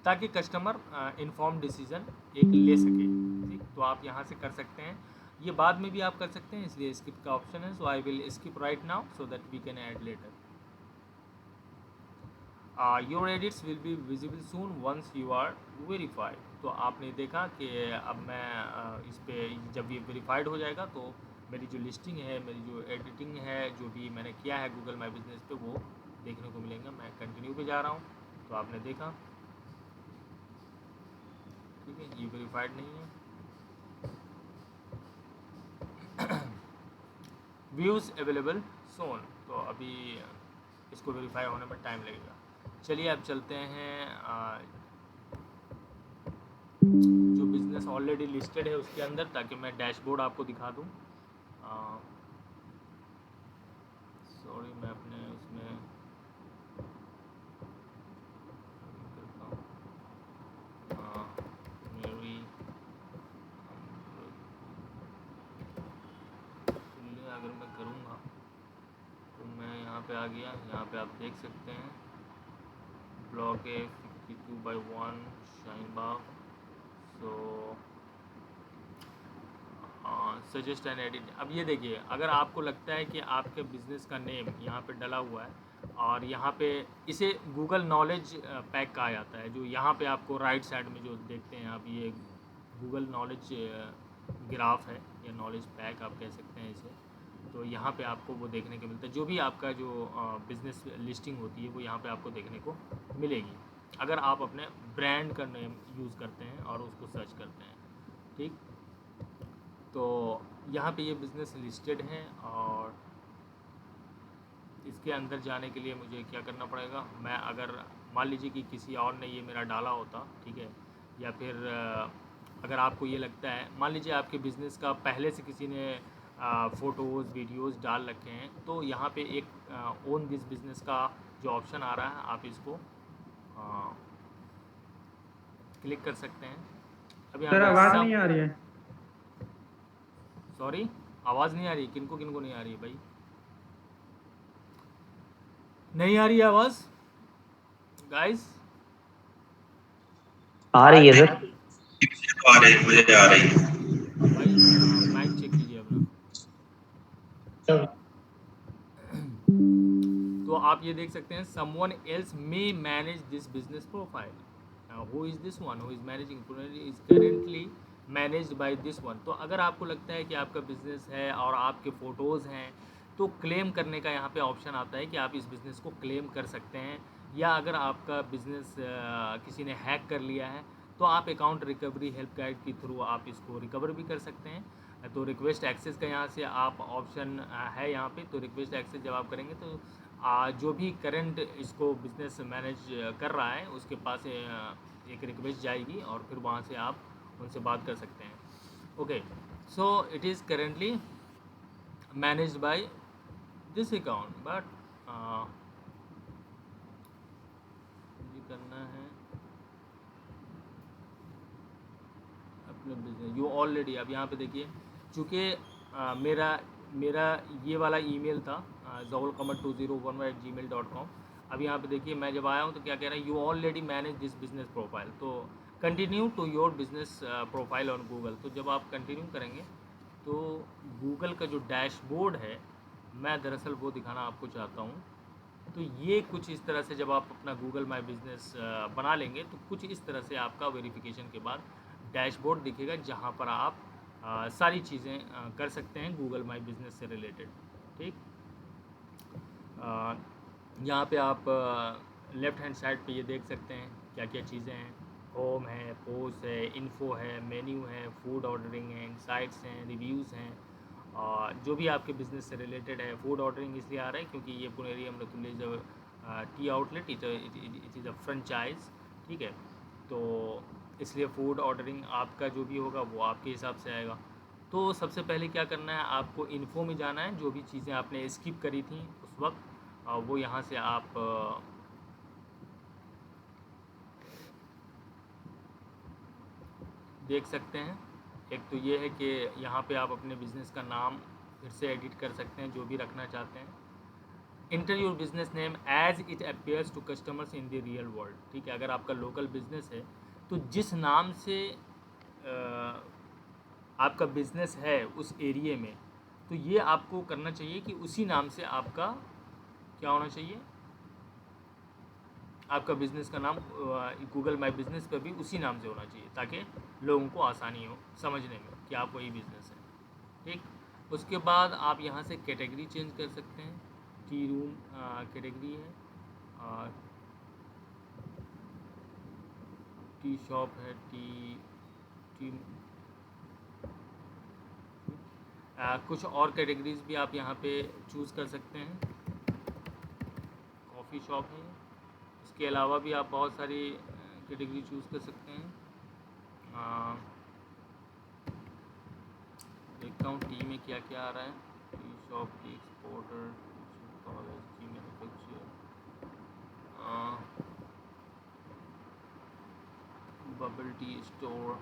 ताकि कस्टमर इन्फॉर्म डिसीजन एक ले सके। ठीक, तो आप यहाँ से कर सकते हैं। ये बाद में भी आप कर सकते हैं, इसलिए स्किप का ऑप्शन है। So I will skip right now so that we can add later. Your edits will be visible soon once you are verified. तो आपने देखा कि अब मैं इस पर जब ये वेरीफाइड हो जाएगा तो मेरी जो लिस्टिंग है, मेरी जो एडिटिंग है, जो भी मैंने किया है गूगल माई बिजनेस पे, वो देखने को मिलेंगे। मैं कंटिन्यू पे जा रहा हूँ, तो आपने देखा। ठीक है, ये वेरीफाइड नहीं है। व्यूज़ अवेलेबल सोन, तो अभी इसको वेरीफाई होने में टाइम लगेगा। चलिए अब चलते हैं जो बिज़नेस ऑलरेडी लिस्टेड है उसके अंदर, ताकि मैं डैशबोर्ड आपको दिखा दूँ। सॉरी, मैं अपने उसमें करता हूँ मेरी अगर मैं करूँगा तो मैं यहाँ पे आ गया। यहाँ पे आप देख सकते हैं ब्लॉक है 52/1 shine Bagh. So suggest and edit. अब ये देखिए, अगर आपको लगता है कि आपके बिज़नेस का नेम यहाँ पे डला हुआ है और यहाँ पे इसे गूगल नॉलेज पैक कहा जाता है, जो यहाँ पे आपको राइट साइड में जो देखते हैं आप, ये गूगल नॉलेज ग्राफ है या नॉलेज पैक आप कह सकते हैं इसे। तो यहाँ पे आपको वो देखने को मिलता है, जो भी आपका जो बिज़नेस लिस्टिंग होती है वो यहाँ पे आपको देखने को मिलेगी, अगर आप अपने ब्रांड का नेम यूज़ करते हैं और उसको सर्च करते हैं। ठीक, तो यहाँ पे ये बिज़नेस लिस्टेड है, और इसके अंदर जाने के लिए मुझे क्या करना पड़ेगा, मैं अगर मान लीजिए कि किसी और ने ये मेरा डाला होता, ठीक है, या फिर अगर आपको ये लगता है, मान लीजिए आपके बिज़नेस का पहले से किसी ने फ़ोटोज़ वीडियोज़ डाल रखे हैं, तो यहाँ पे एक ओन दिस बिज़नेस का जो ऑप्शन आ रहा है, आप इसको क्लिक कर सकते हैं। अभी सर आवाज़ नहीं आ रही है। सॉरी, आवाज़ नहीं आ रही? किनको किनको नहीं आ रही है भाई? नहीं आ रही है आवाज़ गाइस? आ रही है सर। आ रही है, मुझे आ रही है भाई माइक चेक कीजिए अपना। तो आप ये देख सकते हैं, someone else may manage this business profile. Who is this one who is managing is currently managed by this one. तो अगर आपको लगता है कि आपका बिजनेस है और आपके फ़ोटोज़ हैं, तो क्लेम करने का यहाँ पे ऑप्शन आता है कि आप इस बिज़नेस को क्लेम कर सकते हैं। या अगर आपका बिज़नेस किसी ने हैक कर लिया है, तो आप अकाउंट रिकवरी हेल्प गाइड के थ्रू आप इसको रिकवर भी कर सकते हैं। तो रिक्वेस्ट एक्सेस का यहाँ से आप ऑप्शन है यहाँ पे। तो रिक्वेस्ट एक्सेस जब आप करेंगे तो जो भी करंट इसको बिज़नेस मैनेज कर रहा है उसके पास एक रिक्वेस्ट जाएगी और फिर वहाँ से आप उनसे बात कर सकते हैं। Okay, so it is currently managed by this account, but ये करना है अपने बिजनेस। यू ऑलरेडी, अब यहाँ पे देखिए, चूँकि मेरा मेरा ये वाला ईमेल था zawalqamar2011@gmail.com। अब यहाँ पे देखिए मैं जब आया हूँ तो क्या कह रहा है, you already manage this business profile. तो continue to your business profile on Google. तो जब आप कंटिन्यू करेंगे तो गूगल का जो डैशबोर्ड है, मैं दरअसल वो दिखाना आपको चाहता हूँ। तो ये कुछ इस तरह से जब आप अपना गूगल माई बिज़नेस बना लेंगे तो कुछ इस तरह से आपका वेरिफिकेशन के बाद डैशबोर्ड दिखेगा, जहाँ पर आप सारी चीज़ें कर सकते हैं गूगल माई बिज़नेस से रिलेटेड। ठीक, यहाँ पे आप लेफ़्ट हैंड साइड पे ये देख सकते हैं क्या क्या चीज़ें हैं। होम है, पोस्ट है, इन्फो है, मेन्यू है, फूड ऑर्डरिंग है, इनसाइट्स हैं, रिव्यूज़ हैं, जो भी आपके बिज़नेस से रिलेटेड है। फूड ऑर्डरिंग इसलिए आ रहा है क्योंकि ये पुनेरी अमृतुल्य जो T outlet it is a franchise. ठीक है, तो इसलिए फ़ूड ऑर्डरिंग आपका जो भी होगा वो आपके हिसाब से आएगा। तो सबसे पहले क्या करना है, आपको इन्फो में जाना है। जो भी चीज़ें आपने स्किप करी थी उस वक्त वो यहाँ से आप देख सकते हैं। एक तो ये है कि यहाँ पे आप अपने बिज़नेस का नाम फिर से एडिट कर सकते हैं जो भी रखना चाहते हैं। Enter your business name as it appears to customers in the real world. ठीक है, अगर आपका लोकल बिजनेस है तो जिस नाम से आपका बिजनेस है उस एरिए में, तो ये आपको करना चाहिए कि उसी नाम से आपका क्या होना चाहिए, आपका बिज़नेस का नाम गूगल माई बिज़नेस पर भी उसी नाम से होना चाहिए, ताकि लोगों को आसानी हो समझने में कि आप वही बिज़नेस है। ठीक, उसके बाद आप यहाँ से कैटेगरी चेंज कर सकते हैं। टी रूम कैटेगरी है, टी शॉप है, टी टी कुछ और कैटेगरीज भी आप यहाँ पे चूज़ कर सकते हैं। कॉफ़ी शॉप है, इसके अलावा भी आप बहुत सारी कैटेगरी चूज़ कर सकते हैं। देखता हूँ टी में क्या क्या आ रहा है। Tea shop, T exporter, college, T manufacture, bubble tea store.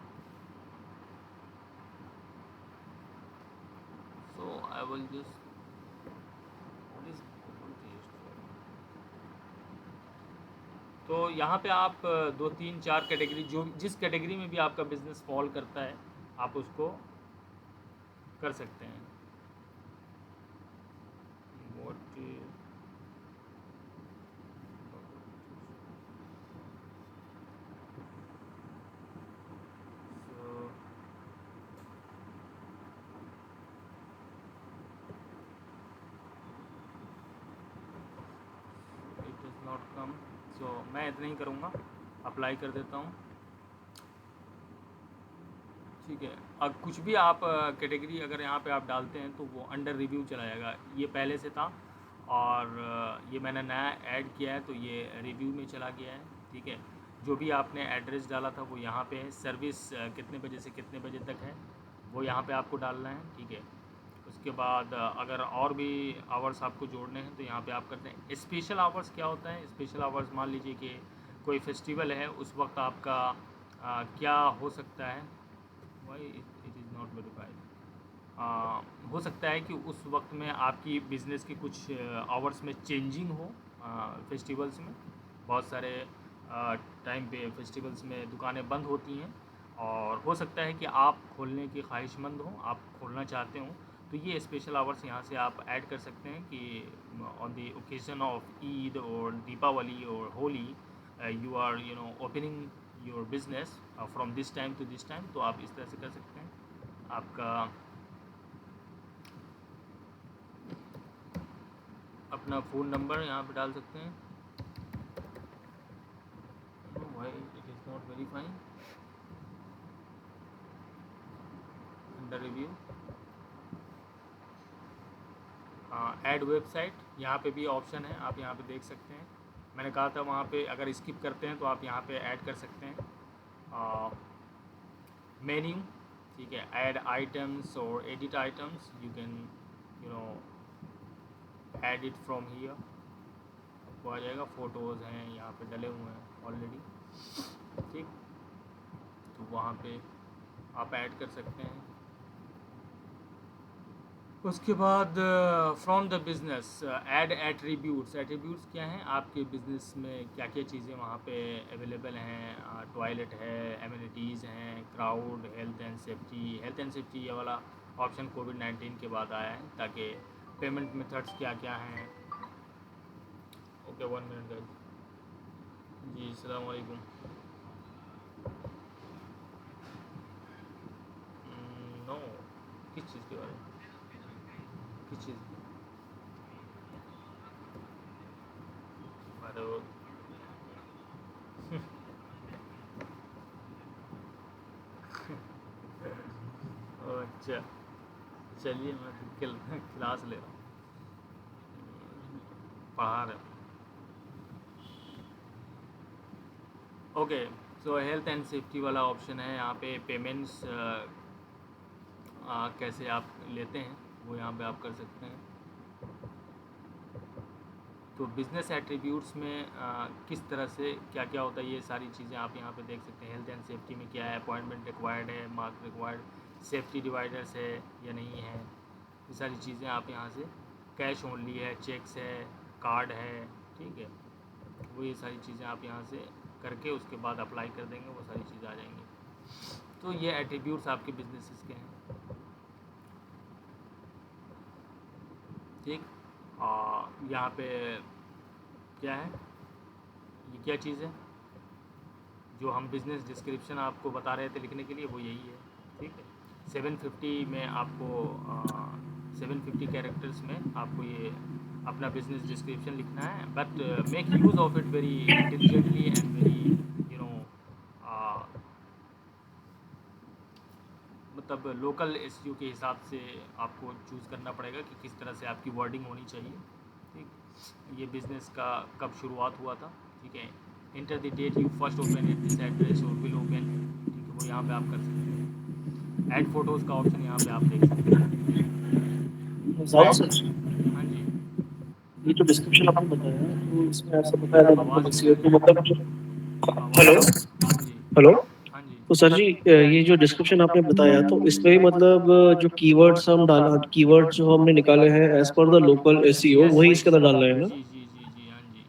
So I will just, what is bubble tea store? तो यहाँ पे आप 2 3 4 कैटेगरी, जो जिस कैटेगरी में भी आपका बिजनेस फॉल करता है आप उसको कर सकते हैं। What is so it does not come, so मैं इतना ही करूँगा, अप्लाई कर देता हूँ। ठीक है, अब कुछ भी आप कैटेगरी अगर यहाँ पे आप डालते हैं तो वो अंडर रिव्यू चला जाएगा। ये पहले से था और ये मैंने नया ऐड किया है तो ये रिव्यू में चला गया है। ठीक है, जो भी आपने एड्रेस डाला था वो यहाँ पे है। सर्विस कितने बजे से कितने बजे तक है वो यहाँ पे आपको डालना है। ठीक है, उसके बाद अगर और भी आवर्स आपको जोड़ने हैं तो यहाँ पे आप करते हैं। स्पेशल आवर्स क्या होता है, स्पेशल आवर्स मान लीजिए कि कोई फेस्टिवल है उस वक्त आपका क्या हो सकता है, why it is not verified. हो सकता है कि उस वक्त में आपकी बिज़नेस की कुछ आवर्स में चेंजिंग हो। फेस्टिवल्स में बहुत सारे टाइम पे फेस्टिवल्स में दुकानें बंद होती हैं और हो सकता है कि आप खोलने की ख्वाहिशमंद हों, आप खोलना चाहते हों, तो ये स्पेशल आवर्स यहाँ से आप ऐड कर सकते हैं कि on the occasion of Eid और दीपावली और Holi you are opening your business from this time to this time, तो आप इस तरह से कर सकते हैं। आपका अपना फ़ोन नंबर यहाँ पे डाल सकते हैं। Why it is not verifying under review. Add website, यहाँ पे भी ऑप्शन है, आप यहाँ पे देख सकते हैं। मैंने कहा था वहाँ पे अगर स्किप करते हैं तो आप यहाँ पे ऐड कर सकते हैं। मेन्यू, ठीक है, ऐड आइटम्स और edit items, you can you know add it from here, आपको आ जाएगा। फ़ोटोज़ हैं यहाँ पे डले हुए हैं ऑलरेडी, ठीक, तो वहाँ पे आप ऐड कर सकते हैं। उसके बाद from the business add attributes. Attributes क्या हैं, आपके बिज़नेस में क्या क्या चीज़ें वहाँ पे अवेलेबल हैं। टॉयलेट है, एमिनिटीज़ हैं, crowd, health and safety. Health and safety ये वाला ऑप्शन कोविड-19 के बाद आया है, ताकि पेमेंट मेथड्स क्या क्या हैं। Okay 1 minute guys. जी अस्सलाम वालेकुम। नो, किस चीज़ के बारे में, किस चीज़ अरे अच्छा, चलिए मैं क्लास ले रहा हूँ, पढ़ा रहे। Okay, so health and safety वाला ऑप्शन है यहाँ पे। पेमेंट्स कैसे आप लेते हैं वो यहाँ पे आप कर सकते हैं। तो बिज़नेस एट्रीब्यूट्स में किस तरह से क्या क्या होता है, ये सारी चीज़ें आप यहाँ पे देख सकते हैं। हेल्थ एंड सेफ्टी में क्या है, अपॉइंटमेंट रिक्वायर्ड है, मार्क रिक्वायर्ड, सेफ्टी डिवाइडर्स है या नहीं है, ये सारी चीज़ें आप यहाँ से। कैश ओनली है, चेक्स है, कार्ड है, ठीक है, वो ये सारी चीज़ें आप यहाँ से करके उसके बाद अप्लाई कर देंगे, वो सारी चीज़ें आ जाएंगी। तो ये एट्रीब्यूट्स आपके बिजनेसेस के हैं, ठीक। यहाँ पे क्या है, ये क्या चीज़ है जो हम बिज़नेस डिस्क्रिप्शन आपको बता रहे थे लिखने के लिए, वो यही है, ठीक है। 750 में आपको 750 कैरेक्टर्स में आपको ये अपना बिज़नेस डिस्क्रिप्शन लिखना है, but make use of it very intelligently and very you know मतलब लोकल एसईओ के हिसाब से आपको चूज़ करना पड़ेगा कि किस तरह से आपकी वर्डिंग होनी चाहिए, ठीक। ये बिज़नेस का कब शुरुआत हुआ था, ठीक है। Enter the date you first open at this address और विल ओपन, ठीक है, वो यहाँ पे आप कर सकते हैं। ऐड फोटोज़ का ऑप्शन यहाँ पे आप देख सकते हैं। साउथ ऐड, सर, हाँ जी, ये जो डिस्क्रिप्शन आपने बताया तो इसमें ऐसा बताया था आवाज़ मतलब नहीं आ SEO रही तो है, मतलब आवाज़, हेलो हाँ जी, हेलो। हाँ जी, तो सर जी ये जो डिस्क्रिप्शन आपने बताया तो इसमें भी मतलब जो कीवर्ड्स हम डाला, कीवर्ड जो हमने निकाले हैं as per the local SEO yes वही यस, इसके अंदर डालना है ना। जी जी जी जी, हाँ जी।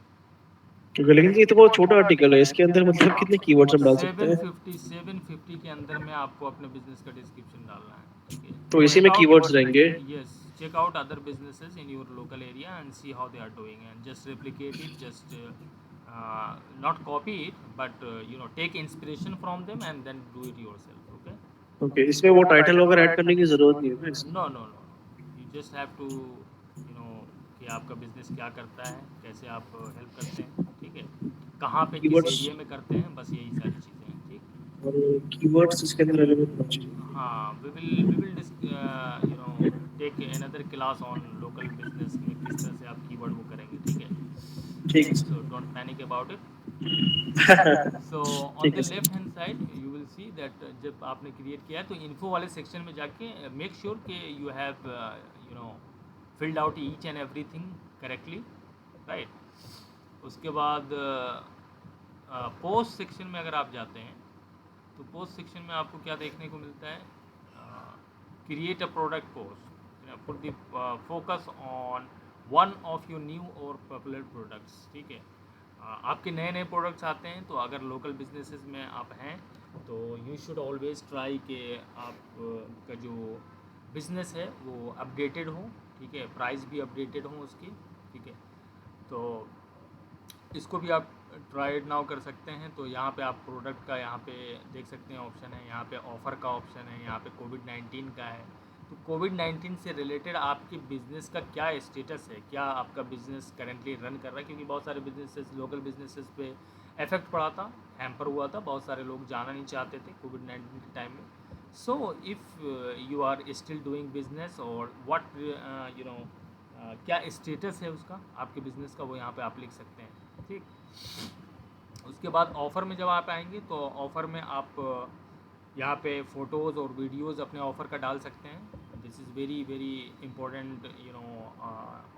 क्योंकि लेकिन ये तो बहुत छोटा आर्टिकल है, इसके अंदर मतलब कितने कीवर्ड्स हम डाल सकते हैं। 750 के अंदर में आपको अपने बिजनेस का डिस्क्रिप्शन डालना है, ठीक है। तो इसी चेक में आउट, कीवर्ड्स रहेंगे। yes, check out other businesses in your local area and see how they are doing and just replicate it, just not copy it, but take inspiration from them and then do it yourself, okay. Okay, इसमें वो title वगैरह add करने की जरूरत नहीं है ना इसमें? No, no, no, you just have to कि आपका बिजनेस क्या करता है, कैसे आप हेल्प करते हैं, ठीक है, कहाँ पे, किस कीवर्ड्स एरिया में करते हैं, बस यही सारी चीज़ें हैं, ठीक। और कीवर्ड्स इसके अंदर रेलेवेंट होना चाहिए। हाँ, we will take another class on local business में किस तरह से आप कीवर्ड वो करेंगे, ठीक है। ठीक है So don't panic about it. Sir. So on ठीक है the sir. left hand side you will see that जब आपने क्रिएट किया है तो इन्फो वाले सेक्शन में जाके मेक श्योर कि you have filled out each and everything correctly, right। उसके बाद पोस्ट सेक्शन में अगर आप जाते हैं तो पोस्ट सेक्शन में आपको क्या देखने को मिलता है, create a product post, put the focus on one of your new और पॉपुलर प्रोडक्ट्स, ठीक है। आपके नए नए प्रोडक्ट्स आते हैं तो अगर लोकल बिजनेसेस में आप हैं तो यू शुड ऑलवेज़ ट्राई कि आपका जो बिज़नेस है वो अपडेटेड हो, ठीक है, प्राइस भी अपडेटेड हो उसकी, ठीक है। तो इसको भी आप ट्राई इट नाउ कर सकते हैं। तो यहाँ पे आप प्रोडक्ट का यहाँ पे देख सकते हैं ऑप्शन है, यहाँ पे ऑफ़र का ऑप्शन है, यहाँ पे कोविड-19 का है। तो कोविड-19 से रिलेटेड आपके बिज़नेस का क्या स्टेटस है, क्या आपका बिज़नेस करेंटली रन कर रहा है, क्योंकि बहुत सारे बिजनेसेस, लोकल बिजनेसेस पे इफेक्ट पड़ा था, हैम्पर हुआ था, बहुत सारे लोग जाना नहीं चाहते थे कोविड-19 के टाइम में। So if you are still doing business और व्हाट यू नो क्या स्टेटस है उसका आपके बिज़नेस का, वो यहाँ पे आप लिख सकते हैं। ठीक, उसके बाद ऑफ़र में जब आप आएंगे तो ऑफ़र में आप यहाँ पे फ़ोटोज़ और वीडियोज़ अपने ऑफ़र का डाल सकते हैं। This is very very important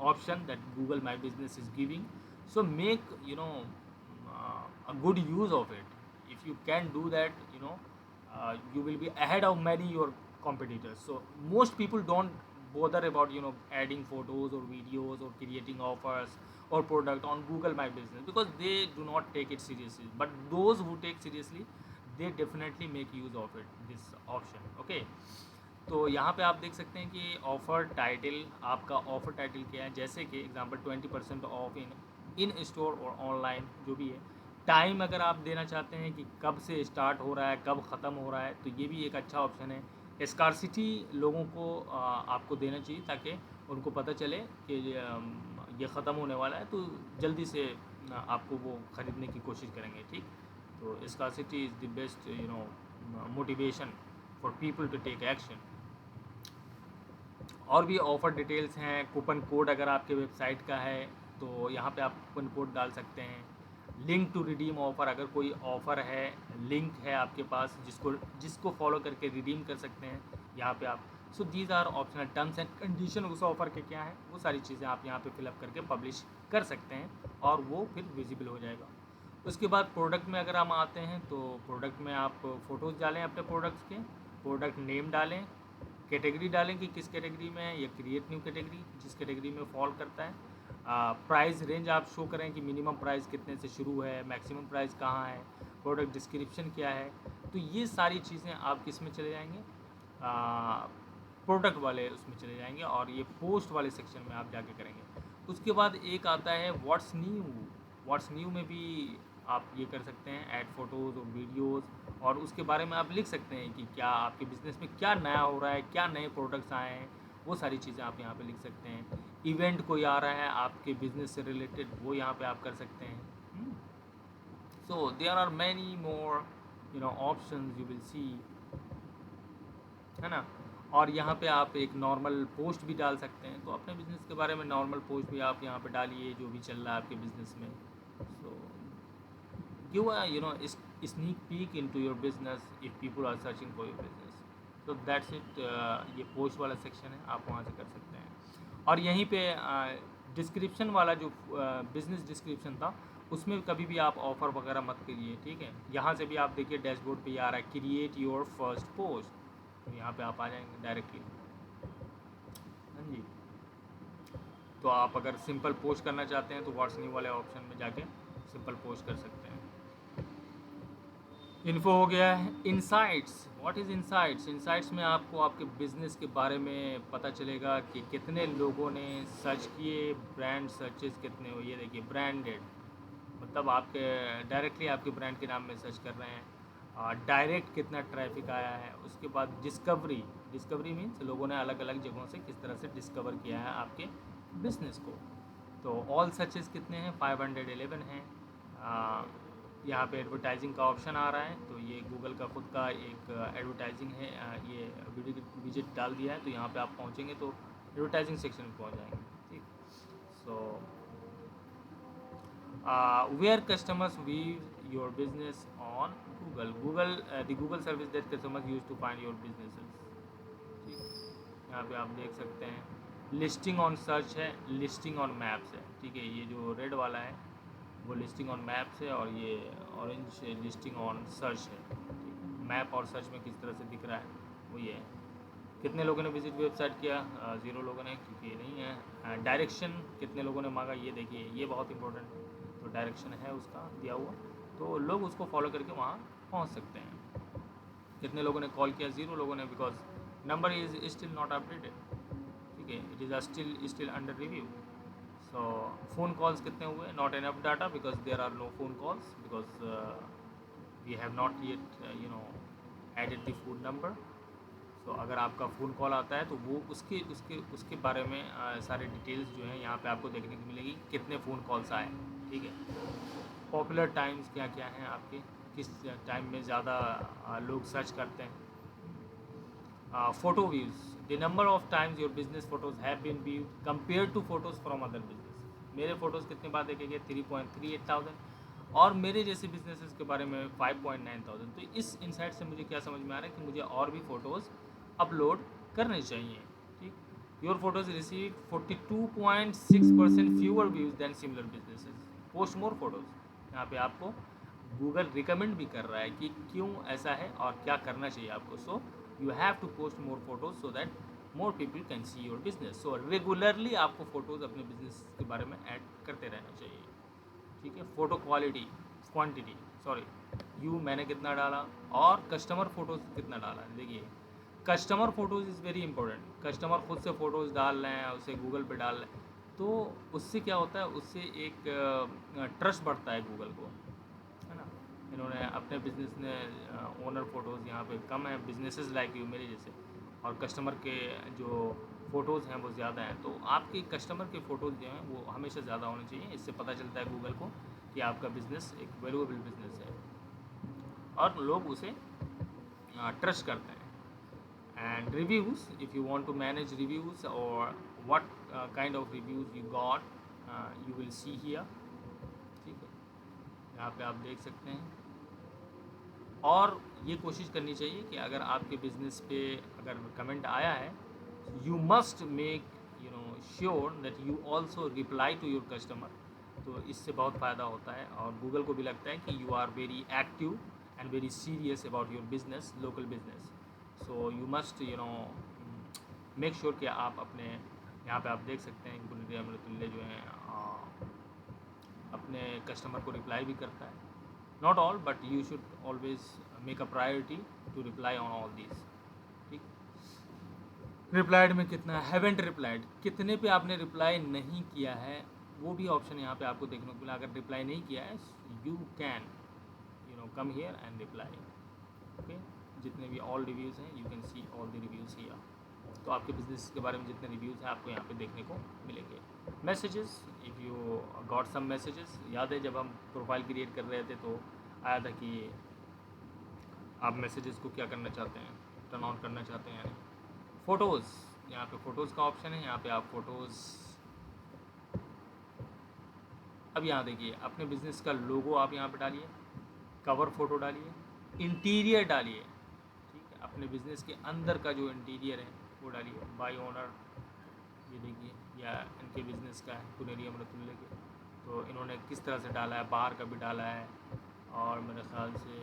option that Google my business is giving. So make a good use of it. If you can do that, you will be ahead of many your competitors. So most people don't bother about adding photos or videos or creating offers or product on Google My Business because they do not take it seriously. But those who take seriously, they definitely make use of it, this option. Okay. तो यहाँ पे आप देख सकते हैं कि offer title, आपका offer title क्या है, जैसे कि एग्जांपल 20% ऑफ इन स्टोर और ऑनलाइन जो भी है। टाइम अगर आप देना चाहते हैं कि कब से स्टार्ट हो रहा है, कब ख़त्म हो रहा है, तो ये भी एक अच्छा ऑप्शन है। स्कार्सिटी लोगों को आपको देना चाहिए ताकि उनको पता चले कि ये ख़त्म होने वाला है, तो जल्दी से आपको वो ख़रीदने की कोशिश करेंगे। ठीक, तो scarcity is the best motivation for people to take action. और भी ऑफ़र डिटेल्स हैं। कूपन कोड अगर आपके वेबसाइट का है तो यहाँ पे आप कूपन कोड डाल सकते हैं। लिंक टू रिडीम ऑफ़र, अगर कोई ऑफ़र है, लिंक है आपके पास जिसको फॉलो करके रिडीम कर सकते हैं यहाँ पे आप। So these are optional. Terms and condition उस ऑफ़र के क्या है, वो सारी चीज़ें आप यहाँ पे फिलअप करके पब्लिश कर सकते हैं और वो फिर विजिबल हो जाएगा। उसके बाद प्रोडक्ट में अगर हम आते हैं तो प्रोडक्ट में आप फ़ोटोज़ डालें अपने प्रोडक्ट्स के, प्रोडक्ट नेम डालें, कैटेगरी डालें कि किस कैटेगरी में है, या क्रिएट न्यू कैटेगरी जिस कैटेगरी में फॉल करता है। प्राइस रेंज आप शो करें कि मिनिमम प्राइस कितने से शुरू है, मैक्सिमम प्राइस कहाँ है, प्रोडक्ट डिस्क्रिप्शन क्या है। तो ये सारी चीज़ें आप किस में चले जाएंगे, प्रोडक्ट वाले उसमें चले जाएंगे और ये पोस्ट वाले सेक्शन में आप जाके करेंगे। उसके बाद एक आता है व्हाट्स न्यू। व्हाट्स न्यू में भी आप ये कर सकते हैं, ऐड फ़ोटोज़ और वीडियोज़, और उसके बारे में आप लिख सकते हैं कि क्या आपके बिज़नेस में क्या नया हो रहा है, क्या नए प्रोडक्ट्स आए हैं, वो सारी चीज़ें आप यहाँ पे लिख सकते हैं। इवेंट कोई आ रहा है आपके बिज़नेस से रिलेटेड, वो यहाँ पे आप कर सकते हैं। So there are many more options you will see, है ना। और यहाँ पे आप एक नॉर्मल पोस्ट भी डाल सकते हैं, तो अपने बिज़नेस के बारे में नॉर्मल पोस्ट भी आप यहाँ पे डालिए जो भी चल रहा है आपके बिज़नेस में। सो give a sneak peek into your business if people are searching for your business. So that's it. ये पोस्ट वाला सेक्शन है, आप वहाँ से कर सकते हैं। और यहीं पे डिस्क्रिप्शन वाला जो बिज़नेस डिस्क्रिप्शन था उसमें कभी भी आप ऑफ़र वगैरह मत करिए। ठीक है, यहाँ से भी आप देखिए डैशबोर्ड पे आ रहा है क्रिएट योर फर्स्ट पोस्ट, तो यहाँ पे आप आ जाएंगे डायरेक्टली। हाँ जी, तो आप अगर सिंपल पोस्ट करना चाहते हैं तो व्हाट्स न्यू वाले ऑप्शन में जाके सिंपल पोस्ट कर सकते हैं। इन्फो हो गया है। Insights, what is insights? Insights में आपको आपके बिज़नेस के बारे में पता चलेगा कि कितने लोगों ने सर्च किए, ब्रांड सर्चेस कितने हो। ये देखिए ब्रांडेड, मतलब आपके डायरेक्टली आपके ब्रांड के नाम में सर्च कर रहे हैं। डायरेक्ट कितना ट्रैफिक आया है। उसके बाद डिस्कवरी मीन्स लोगों ने अलग अलग जगहों से किस तरह से डिस्कवर किया है आपके बिज़नेस को। तो ऑल सर्चेस कितने हैं, 511 हैं। यहाँ पे एडवर्टाइजिंग का ऑप्शन आ रहा है, तो ये गूगल का खुद का एक एडवर्टाइजिंग है। ये विजिट डाल दिया है, तो यहाँ पे आप पहुँचेंगे तो एडवर्टाइजिंग सेक्शन में पहुँच जाएंगे। ठीक, सो where customers view your business on Google, the Google service that customers use to find your businesses। ठीक, यहाँ पे आप देख सकते हैं लिस्टिंग ऑन सर्च है, लिस्टिंग ऑन मैप्स है। ठीक है, ये जो रेड वाला है वो लिस्टिंग ऑन मैप्स है और ये ऑरेंज लिस्टिंग ऑन सर्च है। मैप और सर्च में किस तरह से दिख रहा है वो ये है। कितने लोगों ने विजिट वेबसाइट किया, 0 लोगों ने, क्योंकि ये नहीं है। डायरेक्शन कितने लोगों ने मांगा, ये देखिए ये बहुत इंपॉर्टेंट है। तो डायरेक्शन है उसका दिया हुआ, तो लोग उसको फॉलो करके वहाँ पहुँच सकते हैं। कितने लोगों ने कॉल किया, 0 लोगों ने, because number is still not updated. ठीक है, it is still under review. So phone calls कितने हुए, not enough data because there are no phone calls because we have not yet added the food number. So अगर आपका phone call आता है तो वो उसके उसके उसके बारे में सारे डिटेल्स जो हैं यहाँ पे आपको देखने को मिलेगी, कितने फ़ोन कॉल्स आए, ठीक है। पॉपुलर टाइम्स क्या क्या हैं आपके, किस टाइम में ज़्यादा लोग सर्च करते हैं। Photo views, the number of times your business photos have been viewed compare to photos from other business. मेरे फ़ोटोज़ कितने बार देखे गए, 3.38,000 और मेरे जैसे बिजनेसेस के बारे में 5.9,000। तो इस इंसाइट से मुझे क्या समझ में आ रहा है कि मुझे और भी फ़ोटोज़ अपलोड करने चाहिए, ठीक। Your photos receive 42.6% fewer views than similar businesses, post more photos. यहाँ पे आपको गूगल रिकमेंड भी कर रहा है कि क्यों ऐसा है और क्या करना चाहिए आपको। So you have to post more photos so that more people can see your business. So regularly आपको फ़ोटोज़ अपने बिजनेस के बारे में ऐड करते रहना चाहिए, ठीक है। Photo quality, quantity, sorry, you मैंने कितना डाला और कस्टमर फ़ोटोज़ कितना डाला। देखिए customer photos is very important. Customer खुद से फ़ोटोज़ डाल रहे हैं, उसे गूगल पे डाल रहे हैं, तो उससे क्या होता है, उससे एक ट्रस्ट बढ़ता है गूगल को, है ना। इन्होंने अपने बिजनेस ने ओनर फ़ोटोज़ यहाँ पे कम है, बिजनेसेस लाइक यू मेरे जैसे, और कस्टमर के जो फ़ोटोज़ हैं वो ज़्यादा हैं। तो आपके कस्टमर के फ़ोटोज़ जो हैं वो हमेशा ज़्यादा होने चाहिए। इससे पता चलता है गूगल को कि आपका बिज़नेस एक वैल्यूएबल बिज़नेस है और लोग उसे ट्रस्ट करते हैं। And reviews, if you want to manage reviews or what kind of reviews you got, you will see here, ठीक है। यहाँ पे आप देख सकते हैं और ये कोशिश करनी चाहिए कि अगर आपके बिजनेस पे अगर कमेंट आया है, you must make sure that you also reply to your customer. तो इससे बहुत फ़ायदा होता है और गूगल को भी लगता है कि you are very active and very serious about your business, local business. So you must make sure कि आप अपने, यहाँ पे आप देख सकते हैं गुणित अमृतुल्य जो है अपने कस्टमर को रिप्लाई भी करता है। Not all but you should always make a priority to reply on all these, ठीक। रिप्लाइड में कितना, हैवेंट रिप्लाइड, कितने पे आपने रिप्लाई नहीं किया है, वो भी ऑप्शन यहाँ पे आपको देखने को मिला। अगर रिप्लाई नहीं किया है, you can come here and reply, okay. जितने भी ऑल रिव्यूज़ हैं, you can see all the reviews here. तो आपके बिजनेस के बारे में जितने रिव्यूज़ हैं आपको यहाँ पे देखने को मिलेंगे। Messages, if you got some messages, याद है जब हम प्रोफाइल क्रिएट कर रहे थे तो आया था कि आप मैसेजेस को क्या करना चाहते हैं, टर्न ऑन करना चाहते हैं। यानी फ़ोटोज़, यहाँ पे फ़ोटोज़ का ऑप्शन है, यहाँ पे आप फ़ोटोज़, अब यहाँ देखिए अपने बिज़नेस का लोगो आप यहाँ पे डालिए, कवर फ़ोटो डालिए, इंटीरियर डालिए, ठीक है। अपने बिज़नेस के अंदर का जो इंटीरियर है वो डालिए। बाय ओनर, ये देखिए, या इनके बिज़नेस का है पुनेरी अमृतुल्य के, तो इन्होंने किस तरह से डाला है, बाहर का भी डाला है और मेरे ख्याल से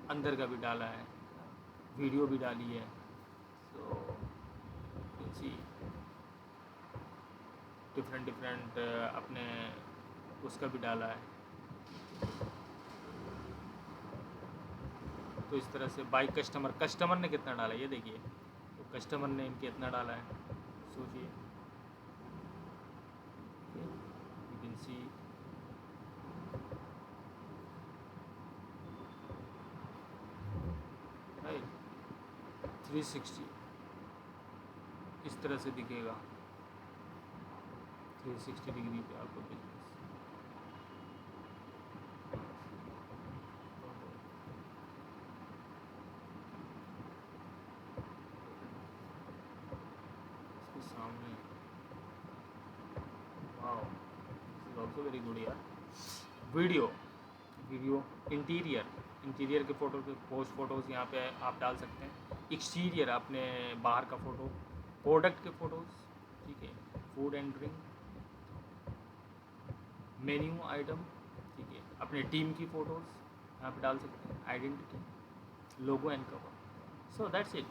अंदर का भी डाला है, वीडियो भी डाली है। सो सी डिफरेंट अपने उसका भी डाला है। तो इस तरह से बाई कस्टमर, कस्टमर ने कितना डाला है ये देखिए, तो कस्टमर ने इनके इतना डाला है, सोचिए, यू कैन सी। राइट, 360 इस तरह से दिखेगा, 360 डिग्री पे आपको बिजनेस। इसके सामने, wow, this is also very good यार। वीडियो, वीडियो, इंटीरियर के फ़ोटो के पोस्ट फ़ोटोज़ यहाँ पे आप डाल सकते हैं। एक्सटीरियर अपने बाहर का फ़ोटो, प्रोडक्ट के फ़ोटोज़, ठीक है, food and drink, menu item, ठीक है, अपने टीम की फ़ोटोज़ यहाँ पे डाल सकते हैं, identity, logo and cover. So that's it,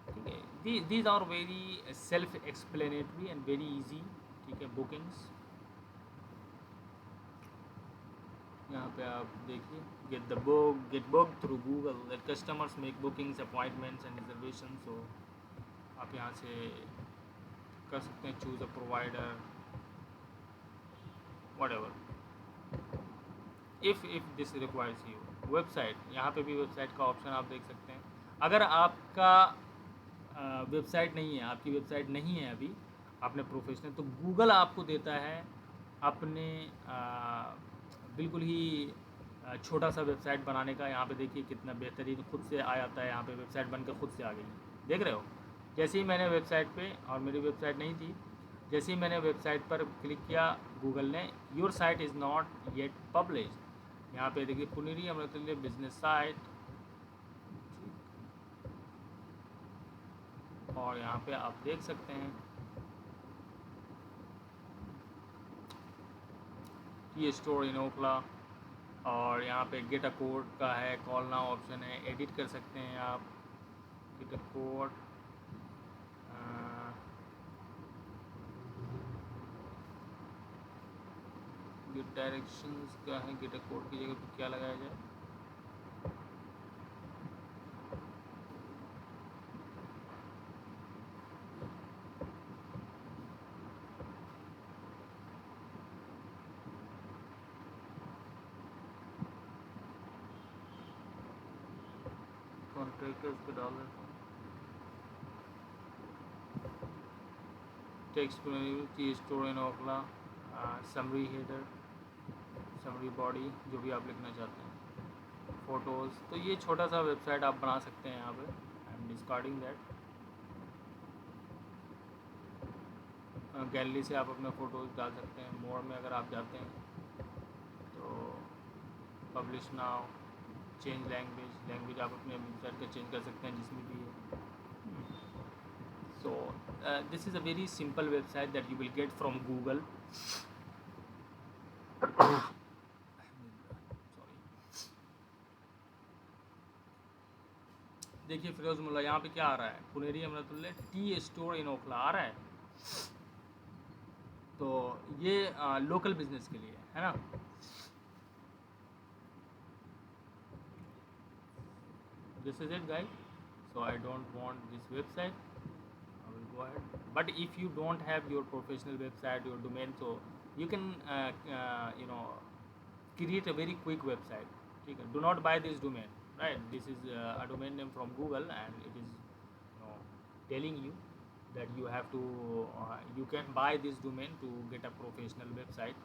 ठीक है। These are very self explanatory and very easy, ठीक है। बुकिंग्स, यहाँ पे आप देखिए, get book through Google that customers make bookings, appointments and reservation. So आप यहाँ से कर सकते हैं choose a provider whatever if this requires you. Website, यहाँ पे भी वेबसाइट का ऑप्शन आप देख सकते हैं। अगर आपका वेबसाइट नहीं है, आपकी वेबसाइट नहीं है अभी, आपने प्रोफेशनल, तो गूगल आपको देता है अपने बिल्कुल ही छोटा सा वेबसाइट बनाने का। यहाँ पे देखिए कितना बेहतरीन खुद से आ जाता है, यहाँ पे वेबसाइट बनकर खुद से आ गई, देख रहे हो। जैसे ही मैंने वेबसाइट पे, और मेरी वेबसाइट नहीं थी, जैसे ही मैंने वेबसाइट पर क्लिक किया, गूगल ने your site is not yet publish. यहाँ पे देखिए पुनेरी अमृतुल्य बिजनेस साइट, और यहाँ पे आप देख सकते हैं टी स्टोर इन ओखला, और यहाँ पे गेट अ कोड का है, कॉल नाउ ऑप्शन है, एडिट कर सकते हैं आप, get a code, get directions का है, गेट अ कोड की जगह पे क्या लगाया जाए, कॉन्ट्रैक्टर्स पे डाल देता हूँ, text T store in Okhla, summary header, summary body, जो भी आप लिखना चाहते हैं, फ़ोटोज़। तो ये छोटा सा वेबसाइट आप बना सकते हैं यहाँ पे। I am discarding that. Gallery से आप अपने फ़ोटोज़ डाल सकते हैं। मोर में अगर आप जाते हैं तो publish now, change language, language आप अपने वेबसाइट का चेंज कर सकते हैं जिसमें भी है। So this is a very simple website that you will get from Google. Sorry. देखिए फिरोज मुल्ला, यहाँ पे क्या आ रहा है, Puneri Amruttulya tea store in Okhla आ रहा है। तो ये लोकल बिजनेस के लिए है ना। This is it guys. So I don't want this website. I will go ahead. But if you don't have your professional website, your domain, so you can create a very quick website. Okay? Do not buy this domain, right? This is a domain name from Google, and it is telling you that you have to you can buy this domain to get a professional website,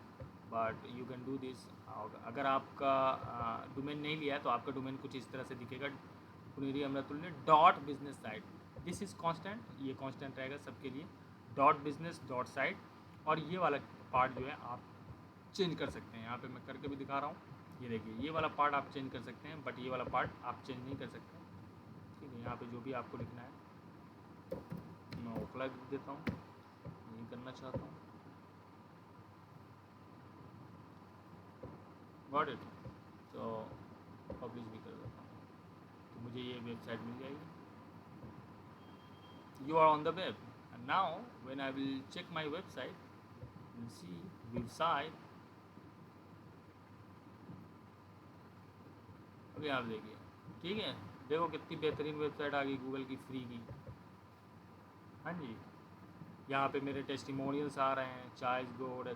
but you can do this. अगर आपका domain नहीं लिया है तो आपका domain कुछ इस तरह से दिखेगा, Puneri Amruttulya dot business site. This is constant, ये कांस्टेंट रहेगा सबके लिए, डॉट बिजनेस डॉट साइट। और ये वाला पार्ट जो है आप चेंज कर सकते हैं, यहाँ पे मैं करके भी दिखा रहा हूँ। ये देखिए ये वाला पार्ट आप चेंज कर सकते हैं, बट ये वाला पार्ट आप चेंज नहीं कर सकते। ठीक है, यहाँ पे जो भी आपको लिखना है मैं ओखला लिख देता हूँ, नहीं करना चाहता हूँ। Got it. तो पब्लिश भी कर देता हूँ, तो मुझे ये वेबसाइट मिल जाएगी। You are on the web, and now when I will check my website, you will see website। अभी आप देखिए, ठीक है, देखो कितनी बेहतरीन वेबसाइट आ गई गूगल की, फ्री की। हाँ जी, यहाँ पे मेरे टेस्टिमोनियल्स आ रहे हैं, चाइज गोड है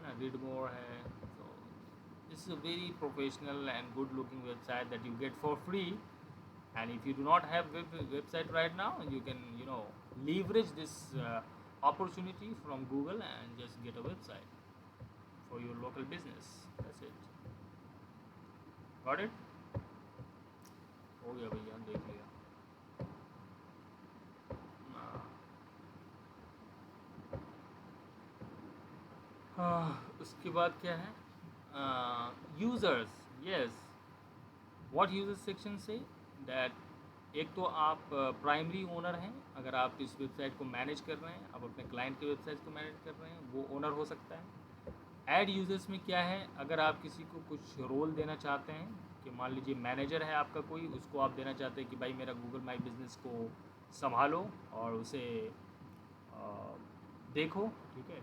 ना, रीड मोर है। तो this is a very professional and good looking website that you get for free. And if you do not have website right now, you can leverage this opportunity from Google and just get a website for your local business. That's it. Got it? हो गया भैया, देख लिया। उसके बाद क्या है, users. Yes, what users section say that एक तो आप प्राइमरी ओनर हैं, अगर आप इस वेबसाइट को मैनेज कर रहे हैं, आप अपने क्लाइंट के वेबसाइट को मैनेज कर रहे हैं, वो ओनर हो सकता है। ऐड यूज़र्स में क्या है, अगर आप किसी को कुछ रोल देना चाहते हैं, कि मान लीजिए मैनेजर है आपका कोई, उसको आप देना चाहते हैं कि भाई मेरा गूगल माई बिज़नेस को संभालो और उसे देखो, ठीक है,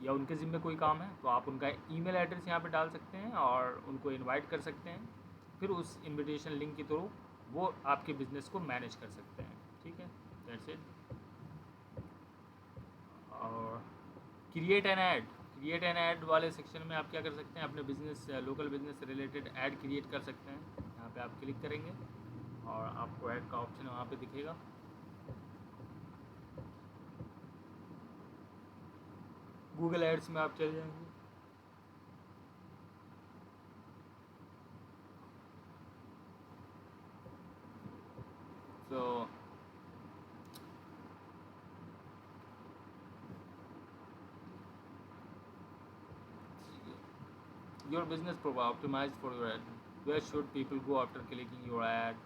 या उनके ज़िम्मे कोई काम है, तो आप उनका ईमेल एड्रेस यहाँ पे डाल सकते हैं और उनको इनवाइट कर सकते हैं। फिर उस इनविटेशन लिंक के थ्रू वो आपके बिज़नेस को मैनेज कर सकते हैं। ठीक है, दैट्स इट। और क्रिएट एन ऐड वाले सेक्शन में आप क्या कर सकते हैं, अपने बिजनेस लोकल बिजनेस से रिलेटेड ऐड क्रिएट कर सकते हैं। यहाँ पे आप क्लिक करेंगे और आपको ऐड का ऑप्शन वहाँ पे दिखेगा। गूगल एड्स में आप चले जाएंगे, तो your business profile optimise for your ad, where should people go after clicking your ad.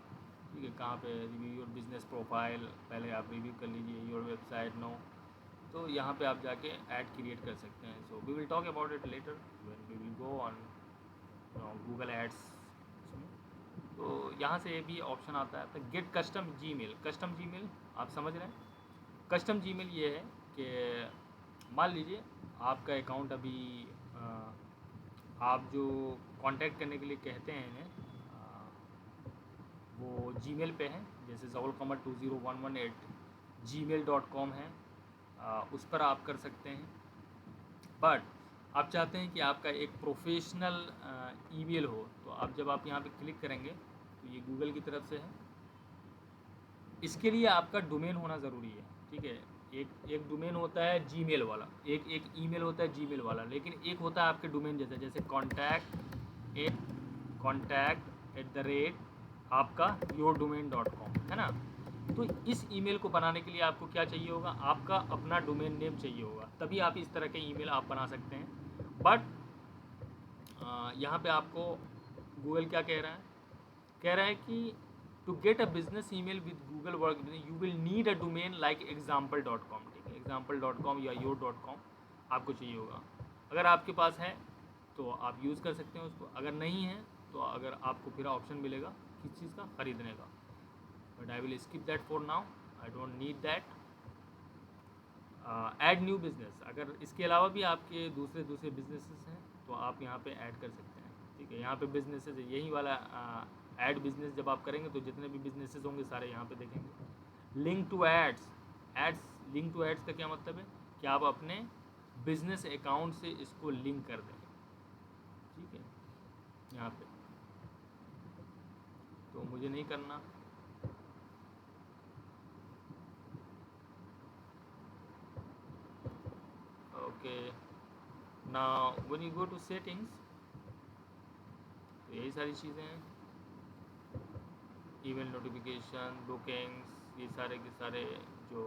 ठीक है, कहाँ पे रिव्यू योर बिजनेस प्रोफाइल, पहले आप रिव्यू कर लीजिए योर वेबसाइट नो, तो यहाँ पे आप जाके ऐड क्रिएट कर सकते हैं। So we will talk about it later when we will go on Google ads. तो यहाँ से भी ऑप्शन आता है तो get custom Gmail. Custom Gmail आप समझ रहे हैं, कस्टम जीमेल ये है कि मान लीजिए आपका अकाउंट अभी आप जो कांटेक्ट करने के लिए कहते हैं इन्हें वो जीमेल पे है, जैसे zawlqamar2011@gmail.com है, उस पर आप कर सकते हैं। बट आप चाहते हैं कि आपका एक प्रोफेशनल ईमेल हो, तो आप जब आप यहाँ पे क्लिक करेंगे तो ये गूगल की तरफ से है। इसके लिए आपका डोमेन होना ज़रूरी है। ठीक है, एक डोमेन होता है जीमेल वाला, एक ईमेल होता है जीमेल वाला, लेकिन एक होता है आपके डोमेन जैसे contact@ आपका yourdomain.com है ना। तो इस ईमेल को बनाने के लिए आपको क्या चाहिए होगा, आपका अपना डोमेन नेम चाहिए होगा, तभी आप इस तरह के ईमेल आप बना सकते हैं। बट यहाँ पे आपको गूगल क्या कह रहा है कि to get a business email with Google work you will need a domain like example.com। ठीक है, example.com या your.com आपको चाहिए होगा। अगर आपके पास है तो आप यूज़ कर सकते हैं उसको, अगर नहीं है तो अगर आपको फिर ऑप्शन मिलेगा किस चीज़ का, ख़रीदने का। But I will skip that for now, I don't need that. Add new business, अगर इसके अलावा भी आपके दूसरे बिजनेसेस हैं तो आप यहाँ पे ऐड कर सकते हैं। ठीक है, यहाँ पे बिजनेसेस है, यही वाला ऐड बिजनेस जब आप करेंगे तो जितने भी बिजनेसेस होंगे सारे यहाँ पे देखेंगे। Link to ads, link to ads का क्या मतलब है कि आप अपने बिजनेस अकाउंट से इसको लिंक कर दें। ठीक है, यहाँ पे तो मुझे नहीं करना। Okay, now when you go to settings, तो यही सारी चीज़ें हैं, इवेंट नोटिफिकेशन, बुकिंग्स, ये सारे के सारे जो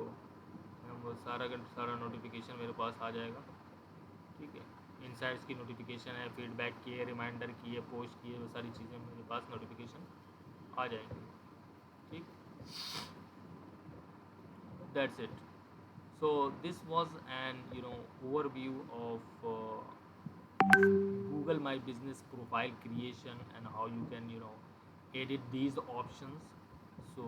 है वो सारा नोटिफिकेशन मेरे पास आ जाएगा। ठीक है, इनसाइट्स की नोटिफिकेशन है, फीडबैक की है, रिमाइंडर की है, पोस्ट की है, वो सारी चीज़ें मेरे पास नोटिफिकेशन आ जाएंगी। ठीक, that's it. So this was an overview of Google My Business profile creation and how you can edit these options. So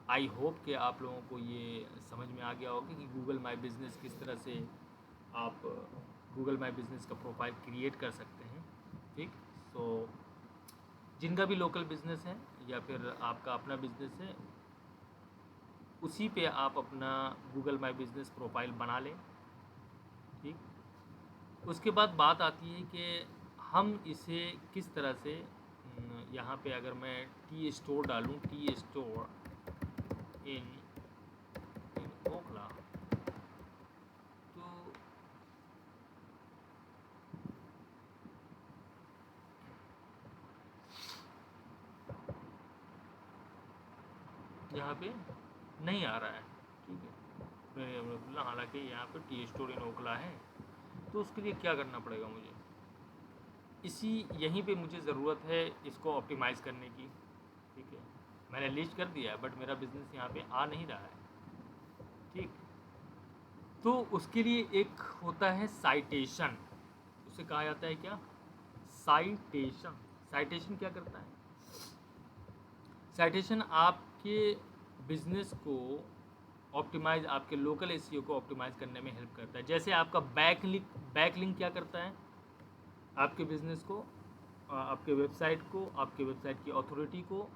I hope कि आप लोगों को ये समझ में आ गया होगा कि Google My Business किस तरह से आप Google My Business का प्रोफाइल क्रिएट कर सकते हैं। ठीक, सो जिनका भी लोकल बिजनेस है या फिर आपका अपना बिजनेस है, उसी पे आप अपना गूगल माई बिज़नेस प्रोफाइल बना लें। ठीक, उसके बाद बात आती है कि हम इसे किस तरह से यहाँ पे अगर मैं टी स्टोर डालूँ, टी स्टोर इन ओखला, तो यहाँ पे नहीं आ रहा है। ठीक है, हालांकि यहाँ पे टी स्टोर इन ओखला है, तो उसके लिए क्या करना पड़ेगा मुझे, यहीं पे मुझे ज़रूरत है इसको ऑप्टिमाइज़ करने की। ठीक है, मैंने लिस्ट कर दिया है बट मेरा बिज़नेस यहाँ पे आ नहीं रहा है। ठीक, तो उसके लिए एक होता है साइटेशन, उसे कहा जाता है क्या, साइटेशन। साइटेशन क्या करता है, साइटेशन आपके बिज़नेस को ऑप्टिमाइज़, आपके लोकल एसईओ को ऑप्टिमाइज़ करने में हेल्प करता है। जैसे आपका बैकलिंक क्या करता है, आपके बिज़नेस को, आपके वेबसाइट को, आपके वेबसाइट की अथॉरिटी को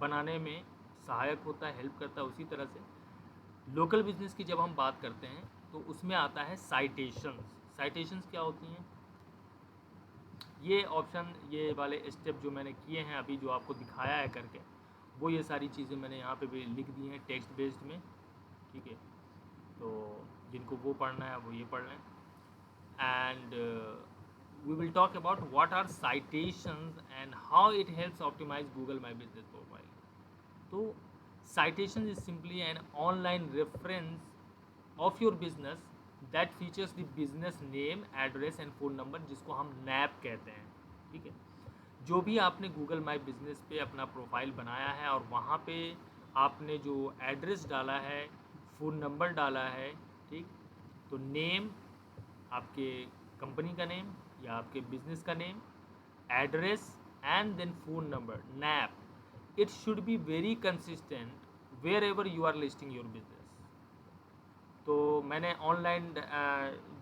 बनाने में सहायक होता है, हेल्प करता है। उसी तरह से लोकल बिज़नेस की जब हम बात करते हैं तो उसमें आता है साइटेशंस। साइटेशंस क्या होती हैं? ये ऑप्शन, ये वाले स्टेप जो मैंने किए हैं अभी, जो आपको दिखाया है करके, वो ये सारी चीज़ें मैंने यहाँ पे भी लिख दी हैं टेक्स्ट बेस्ड में, ठीक है। तो जिनको वो पढ़ना है वो ये पढ़ लें। And we will talk about what are citations and how it helps optimise Google my business profile. तो citation is simply an online reference of your business that features the business name, address and phone number, जिसको हम nap कहते हैं, ठीक है। जो भी आपने गूगल माई बिजनेस पे अपना प्रोफाइल बनाया है और वहाँ पे आपने जो एड्रेस डाला है, फ़ोन नंबर डाला है, ठीक, तो नेम, आपके कंपनी का नेम या आपके बिजनेस का name, address and then phone number, NAP, it should be very consistent wherever you are listing your business। तो मैंने ऑनलाइन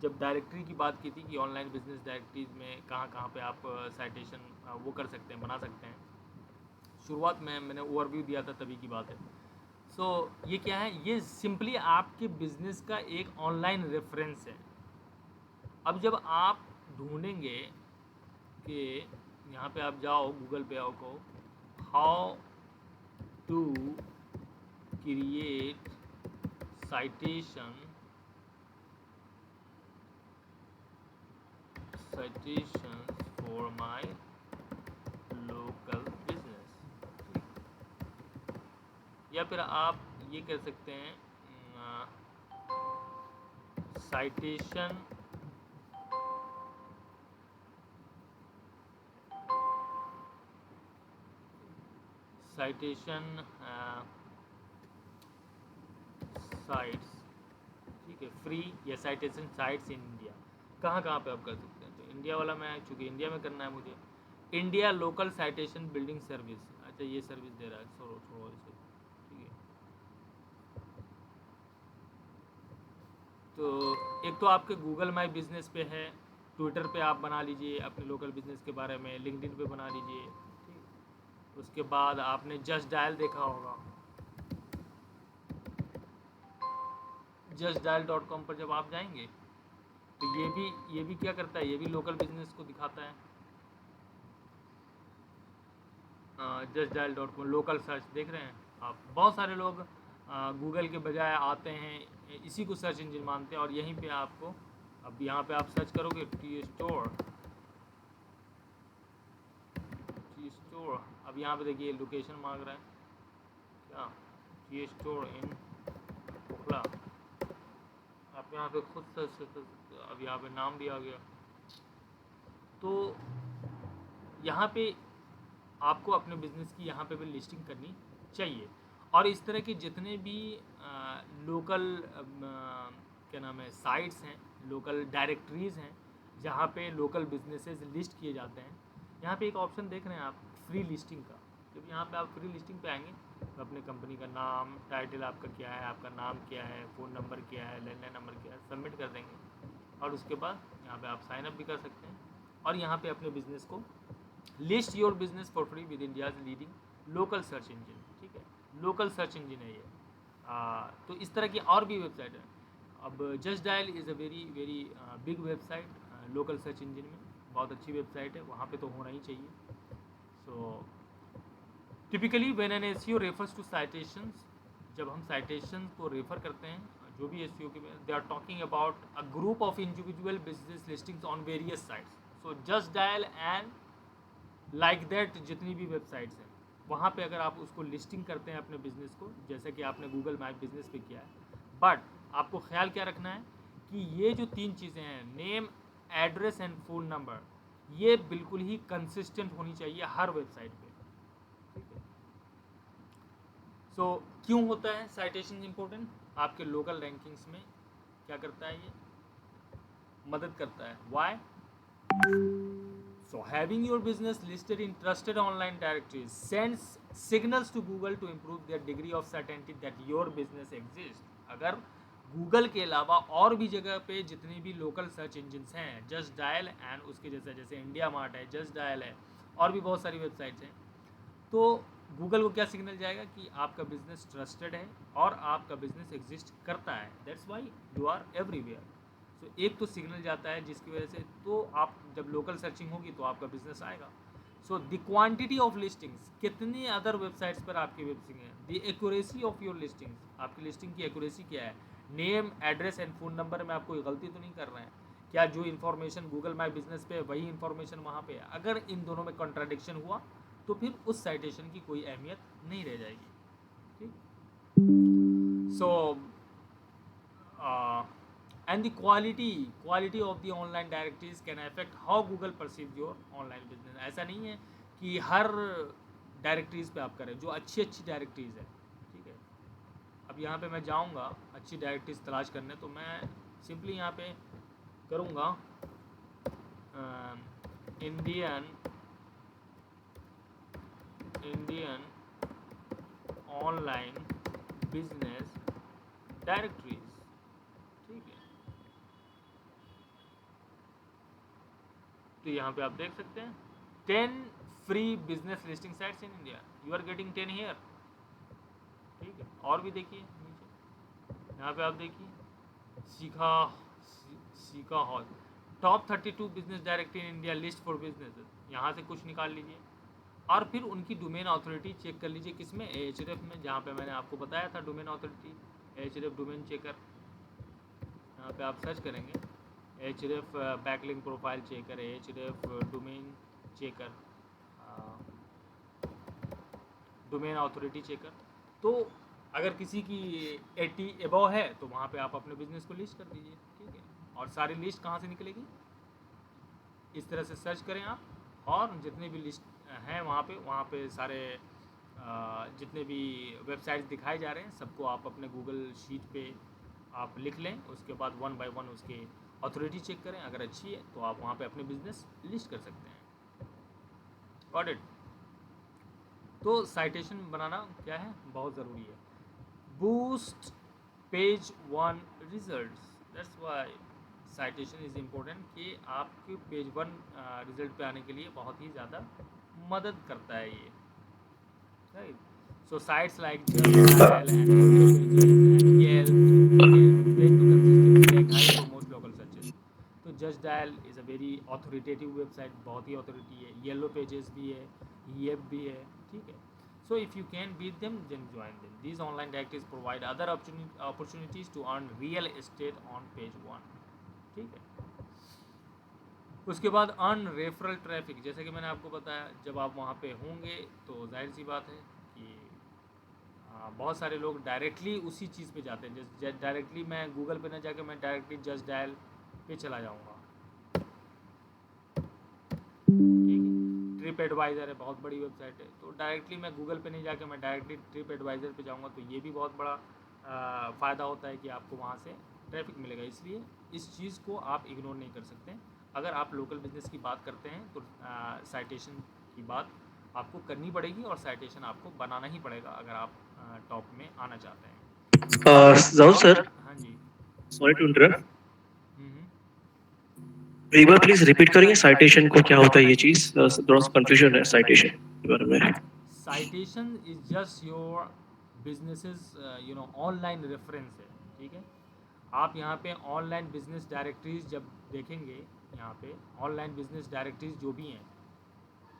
जब डायरेक्टरी की बात की थी कि ऑनलाइन बिजनेस डायरेक्टरीज में कहाँ कहाँ पे आप साइटेशन वो कर सकते हैं, बना सकते हैं, शुरुआत में मैंने ओवरव्यू दिया था, तभी की बात है। सो ये क्या है? ये सिंपली आपके बिजनेस का एक ऑनलाइन रेफरेंस है। अब जब आप ढूंढेंगे कि यहाँ पे आप जाओ, गूगल पे आओ को, how to create citation for my local business, या फिर आप ये कर सकते हैं citation साइट्स, ठीक है, फ्री या साइटेशन साइट्स इन इंडिया। कहाँ कहाँ पे आप कर सकते हैं? तो इंडिया वाला, मैं चूँकि इंडिया में करना है मुझे, India local citation building service. अच्छा, ये सर्विस दे रहा है, छोड़ो छोड़ो इसे, ठीक है। तो एक तो आपके गूगल माई बिजनेस पे है, ट्विटर पे आप बना लीजिए अपने लोकल बिजनेस के बारे में, लिंक्डइन पे बना लीजिए, ठीक। उसके बाद आपने जस्ट डायल देखा होगा, justdial.com पर जब आप जाएंगे तो ये भी क्या करता है, ये भी लोकल बिजनेस को दिखाता है। justdial.com लोकल सर्च देख रहे हैं आप, बहुत सारे लोग गूगल के बजाय आते हैं, इसी को सर्च इंजन मानते हैं, और यहीं पे आपको, अब यहाँ पे आप सर्च करोगे टी स्टोर, अब यहाँ पे देखिए लोकेशन मांग रहा है क्या, टी स्टोर इन ओखला, आप यहाँ पे खुद सर्च कर सकते हो। अब यहाँ पे नाम भी आ गया, तो यहाँ पे आपको अपने बिजनेस की यहाँ पे भी लिस्टिंग करनी चाहिए। और इस तरह के जितने भी लोकल क्या नाम है, साइट्स हैं, लोकल डायरेक्टरीज़ हैं, जहाँ पे लोकल बिजनेसेस लिस्ट किए जाते हैं, यहाँ पे एक ऑप्शन देख रहे हैं आप, फ्री लिस्टिंग का। जब यहाँ पे आप फ्री लिस्टिंग पे आएंगे तो अपने कंपनी का नाम, टाइटल आपका क्या है, आपका नाम क्या है, फ़ोन नंबर क्या है, लैंडलाइन नंबर क्या है, सबमिट कर देंगे, और उसके बाद यहाँ पे आप साइन अप भी कर सकते हैं, और यहाँ पे अपने बिजनेस को list your business for free with India's leading local search engine, ठीक है, लोकल सर्च इंजन है ये। तो इस तरह की और भी वेबसाइट है। अब just dial is a very very big website local search engine में, बहुत अच्छी वेबसाइट है, वहाँ पे तो होना ही चाहिए। So typically when an SEO refers to citations, जब हम साइटेशन को रेफर करते हैं, जो भी एसईओ के, they are talking about a group of individual business listings on various sites. So just dial and like that, जितनी भी वेबसाइट्स हैं वहाँ पे अगर आप उसको लिस्टिंग करते हैं अपने बिजनेस को, जैसे कि आपने गूगल माई बिजनेस पे किया है, बट आपको ख्याल क्या रखना है कि ये जो 3 चीज़ें हैं, name, address and phone number, ये बिल्कुल ही कंसिस्टेंट होनी चाहिए हर वेबसाइट पे, ठीक है। सो क्यों होता है साइटेशन इम्पोर्टेंट? आपके लोकल रैंकिंग्स में क्या करता है, ये मदद करता है। Y? So having your business listed in trusted online directories sends signals to Google to improve their degree of certainty that your business exists। अगर गूगल के अलावा और भी जगह पे जितने भी लोकल सर्च इंजिन्स हैं, जस्ट डायल एंड उसके जैसे, जैसे इंडिया मार्ट है, जस्ट डायल है, और भी बहुत सारी वेबसाइट्स हैं, तो गूगल को क्या सिग्नल जाएगा कि आपका बिजनेस ट्रस्टेड है और आपका बिजनेस एग्जिस्ट करता है, that's why you are everywhere. So एक तो सिग्नल जाता है जिसकी वजह से तो आप जब लोकल सर्चिंग होगी तो आपका बिजनेस आएगा। So the quantity of listings, कितने अदर वेबसाइट्स पर आपकी वेबसिंग है, the accuracy of your listings, आपकी लिस्टिंग की एक्यूरेसी क्या है, name address and phone number में आप कोई गलती तो नहीं कर रहे हैं, क्या जो इन्फॉर्मेशन गूगल माई बिजनेस पे है वही इन्फॉर्मेशन वहाँ पे है। अगर इन दोनों में कॉन्ट्राडिक्शन हुआ तो फिर उस साइटेशन की कोई अहमियत नहीं रह जाएगी। ठीक, सो and the quality of the online directories can affect how Google perceives your online business। ऐसा नहीं है कि हर डायरेक्टरीज पे आप करें, जो अच्छी डायरेक्टरीज है। ठीक है, अब यहाँ पे मैं जाऊँगा अच्छी डायरेक्टरीज तलाश करने, तो मैं सिंपली यहाँ पे करूँगा इंडियन ऑनलाइन बिजनेस डायरेक्टरीज। ठीक है, तो यहाँ पे आप देख सकते हैं 10 free business listing sites in India, you are getting 10 here. ठीक है, और भी देखिए नीचे यहाँ पे आप देखिए सीखा hall top 32 business directory in India list for business, यहाँ से कुछ निकाल लीजिए और फिर उनकी डोमेन अथॉरिटी चेक कर लीजिए, किसमें, एएचआरएफ में, जहाँ पे मैंने आपको बताया था domain authority, AHRF domain checker. यहाँ पे आप सर्च करेंगे AHRF backlink profile checker, AHRF domain checker, domain authority checker. तो अगर किसी की 80 एबव है तो वहाँ पे आप अपने बिजनेस को लिस्ट कर दीजिए। ठीक है, और सारी लिस्ट कहाँ से निकलेगी, इस तरह से सर्च करें आप, और जितने भी लिस्ट हैं वहाँ पे सारे जितने भी वेबसाइट्स दिखाए जा रहे हैं सबको आप अपने गूगल शीट पे आप लिख लें, उसके बाद 1 बाय 1 उसके अथॉरिटी चेक करें, अगर अच्छी है तो आप वहाँ पे अपने बिजनेस लिस्ट कर सकते हैं। Got it. तो साइटेशन बनाना क्या है, बहुत ज़रूरी है। Boost page 1 results, that's why citation is important, कि आपके पेज 1 रिजल्ट पे आने के लिए बहुत ही ज़्यादा मदद करता है ये। राइट, सो साइट्स लाइक तो just dial is a very authoritative website, बहुत ही अथॉरिटी है। येलो पेजेस भी है, येप भी है। ठीक है, so if you can beat them then join them, these online directories provide other opportunities to earn real estate on page 1। ठीक है, उसके बाद अर्न रेफरल ट्रैफिक, जैसे कि मैंने आपको बताया जब आप वहाँ पे होंगे तो जाहिर सी बात है कि बहुत सारे लोग डायरेक्टली उसी चीज़ पे जाते हैं। जैसे डायरेक्टली मैं गूगल पे ना जाके मैं डायरेक्टली जस्ट डायल पे चला जाऊँगा। ठीक है, ट्रिप एडवाइज़र है, बहुत बड़ी वेबसाइट है, तो डायरेक्टली मैं गूगल पे नहीं जाके मैं डायरेक्टली ट्रिप एडवाइज़र पे जाऊँगा, तो ये भी बहुत बड़ा फ़ायदा होता है कि आपको वहाँ से ट्रैफिक मिलेगा। इसलिए इस चीज़ को आप इग्नोर नहीं कर सकते। अगर आप लोकल बिजनेस की बात करते हैं तो साइटेशन की बात आपको करनी पड़ेगी और साइटेशन आपको बनाना ही पड़ेगा अगर आप टॉप में आना चाहते हैं। जाओ सर, हाँ जी, सॉरी टू इंटरप्ट, एक बार प्लीज रिपीट करेंगे साइटेशन को, क्या होता है ये चीज, थोड़ा सा कंफ्यूजन है साइटेशन के बारे में। Citation is just your businesses online reference है। ठीक है, आप यहाँ पे ऑनलाइन बिजनेस डायरेक्टरीज जब देखेंगे, यहाँ पे ऑनलाइन बिजनेस डायरेक्टरीज जो भी हैं,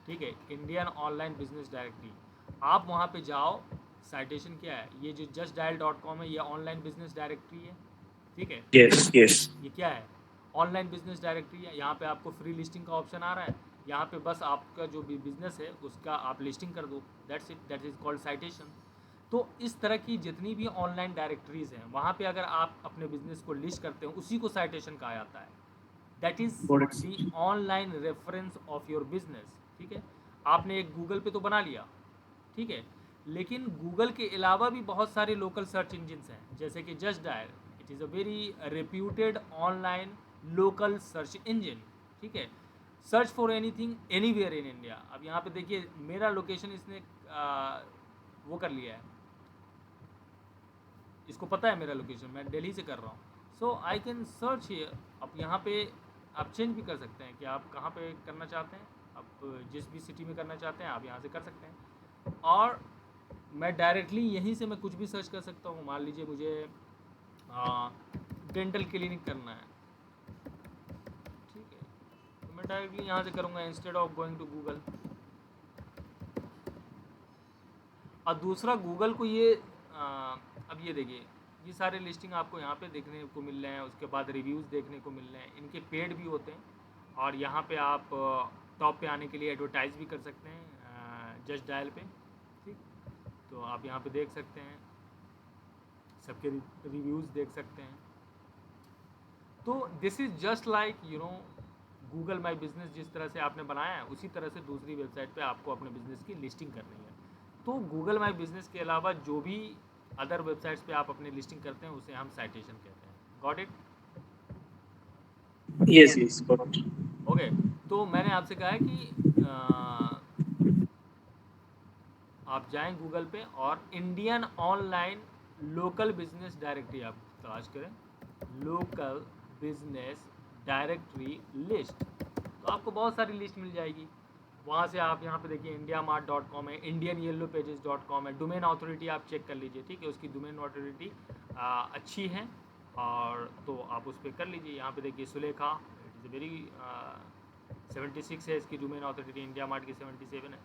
ठीक है, इंडियन ऑनलाइन बिजनेस डायरेक्टरी, आप वहाँ पे जाओ। साइटेशन क्या है, ये जो justdial.com है ये ऑनलाइन बिजनेस डायरेक्टरी है। ठीक है, यस यस, ये क्या है, ऑनलाइन बिजनेस डायरेक्टरी है। यहाँ पे आपको फ्री लिस्टिंग का ऑप्शन आ रहा है, यहाँ पे बस आपका जो भी बिजनेस है उसका आप लिस्टिंग कर दो, that's it, that is called citation. तो इस तरह की जितनी भी ऑनलाइन डायरेक्टरीज हैं वहाँ पे अगर आप अपने बिजनेस को लिस्ट करते हैं उसी को साइटेशन कहा जाता है, that is the online reference of your business. ठीक है, आपने एक गूगल पे तो बना लिया, ठीक है, लेकिन गूगल के अलावा भी बहुत सारे लोकल सर्च इंजिन्स हैं, जैसे कि just dial, it is a very reputed online local search engine. ठीक है, search for anything anywhere in India. अब यहाँ पे देखिए मेरा लोकेशन इसने वो कर लिया है, इसको पता है मेरा लोकेशन, मैं दिल्ली से कर रहा हूँ, सो आई कैन सर्च हियर। अब यहाँ पे आप चेंज भी कर सकते हैं कि आप कहाँ पे करना चाहते हैं, आप जिस भी सिटी में करना चाहते हैं आप यहाँ से कर सकते हैं। और मैं डायरेक्टली यहीं से मैं कुछ भी सर्च कर सकता हूँ। मान लीजिए मुझे डेंटल क्लिनिक करना है, ठीक है, तो मैं डायरेक्टली यहाँ से करूँगा instead of going to Google. और दूसरा गूगल को ये अब ये देखिए, ये सारे लिस्टिंग आपको यहाँ पे देखने को मिल रहे हैं, उसके बाद रिव्यूज़ देखने को मिल रहे हैं, इनके पेड भी होते हैं। और यहाँ पे आप टॉप पे आने के लिए एडवर्टाइज भी कर सकते हैं जस्ट डायल पे, ठीक। तो आप यहाँ पे देख सकते हैं, सबके रिव्यूज़ देख सकते हैं। तो this is just like Google my business जिस तरह से आपने बनाया है, उसी तरह से दूसरी वेबसाइट पे आपको अपने बिजनेस की लिस्टिंग करनी है। तो गूगल माई बिजनेस के अलावा जो भी अदर वेबसाइट्स पे आप अपनी लिस्टिंग करते हैं उसे हम साइटेशन कहते हैं। Got it? yes, got it. Okay. तो मैंने आपसे कहा है कि आप जाएं गूगल पे और Indian online local business directory आप तलाश करें, लोकल बिजनेस डायरेक्टरी लिस्ट। तो आपको बहुत सारी लिस्ट मिल जाएगी। वहाँ से आप यहाँ पे देखिए indiamart.com है, indianyellowpages.com है, डोमेन अथॉरिटी आप चेक कर लीजिए, ठीक है, उसकी डोमेन अथॉरिटी अच्छी है, और तो आप उस पर कर लीजिए। यहाँ पे देखिए सुलेखा, इट इज़ वेरी 76 है इसकी डोमेन अथॉरिटी, इंडिया मार्ट की 77 है।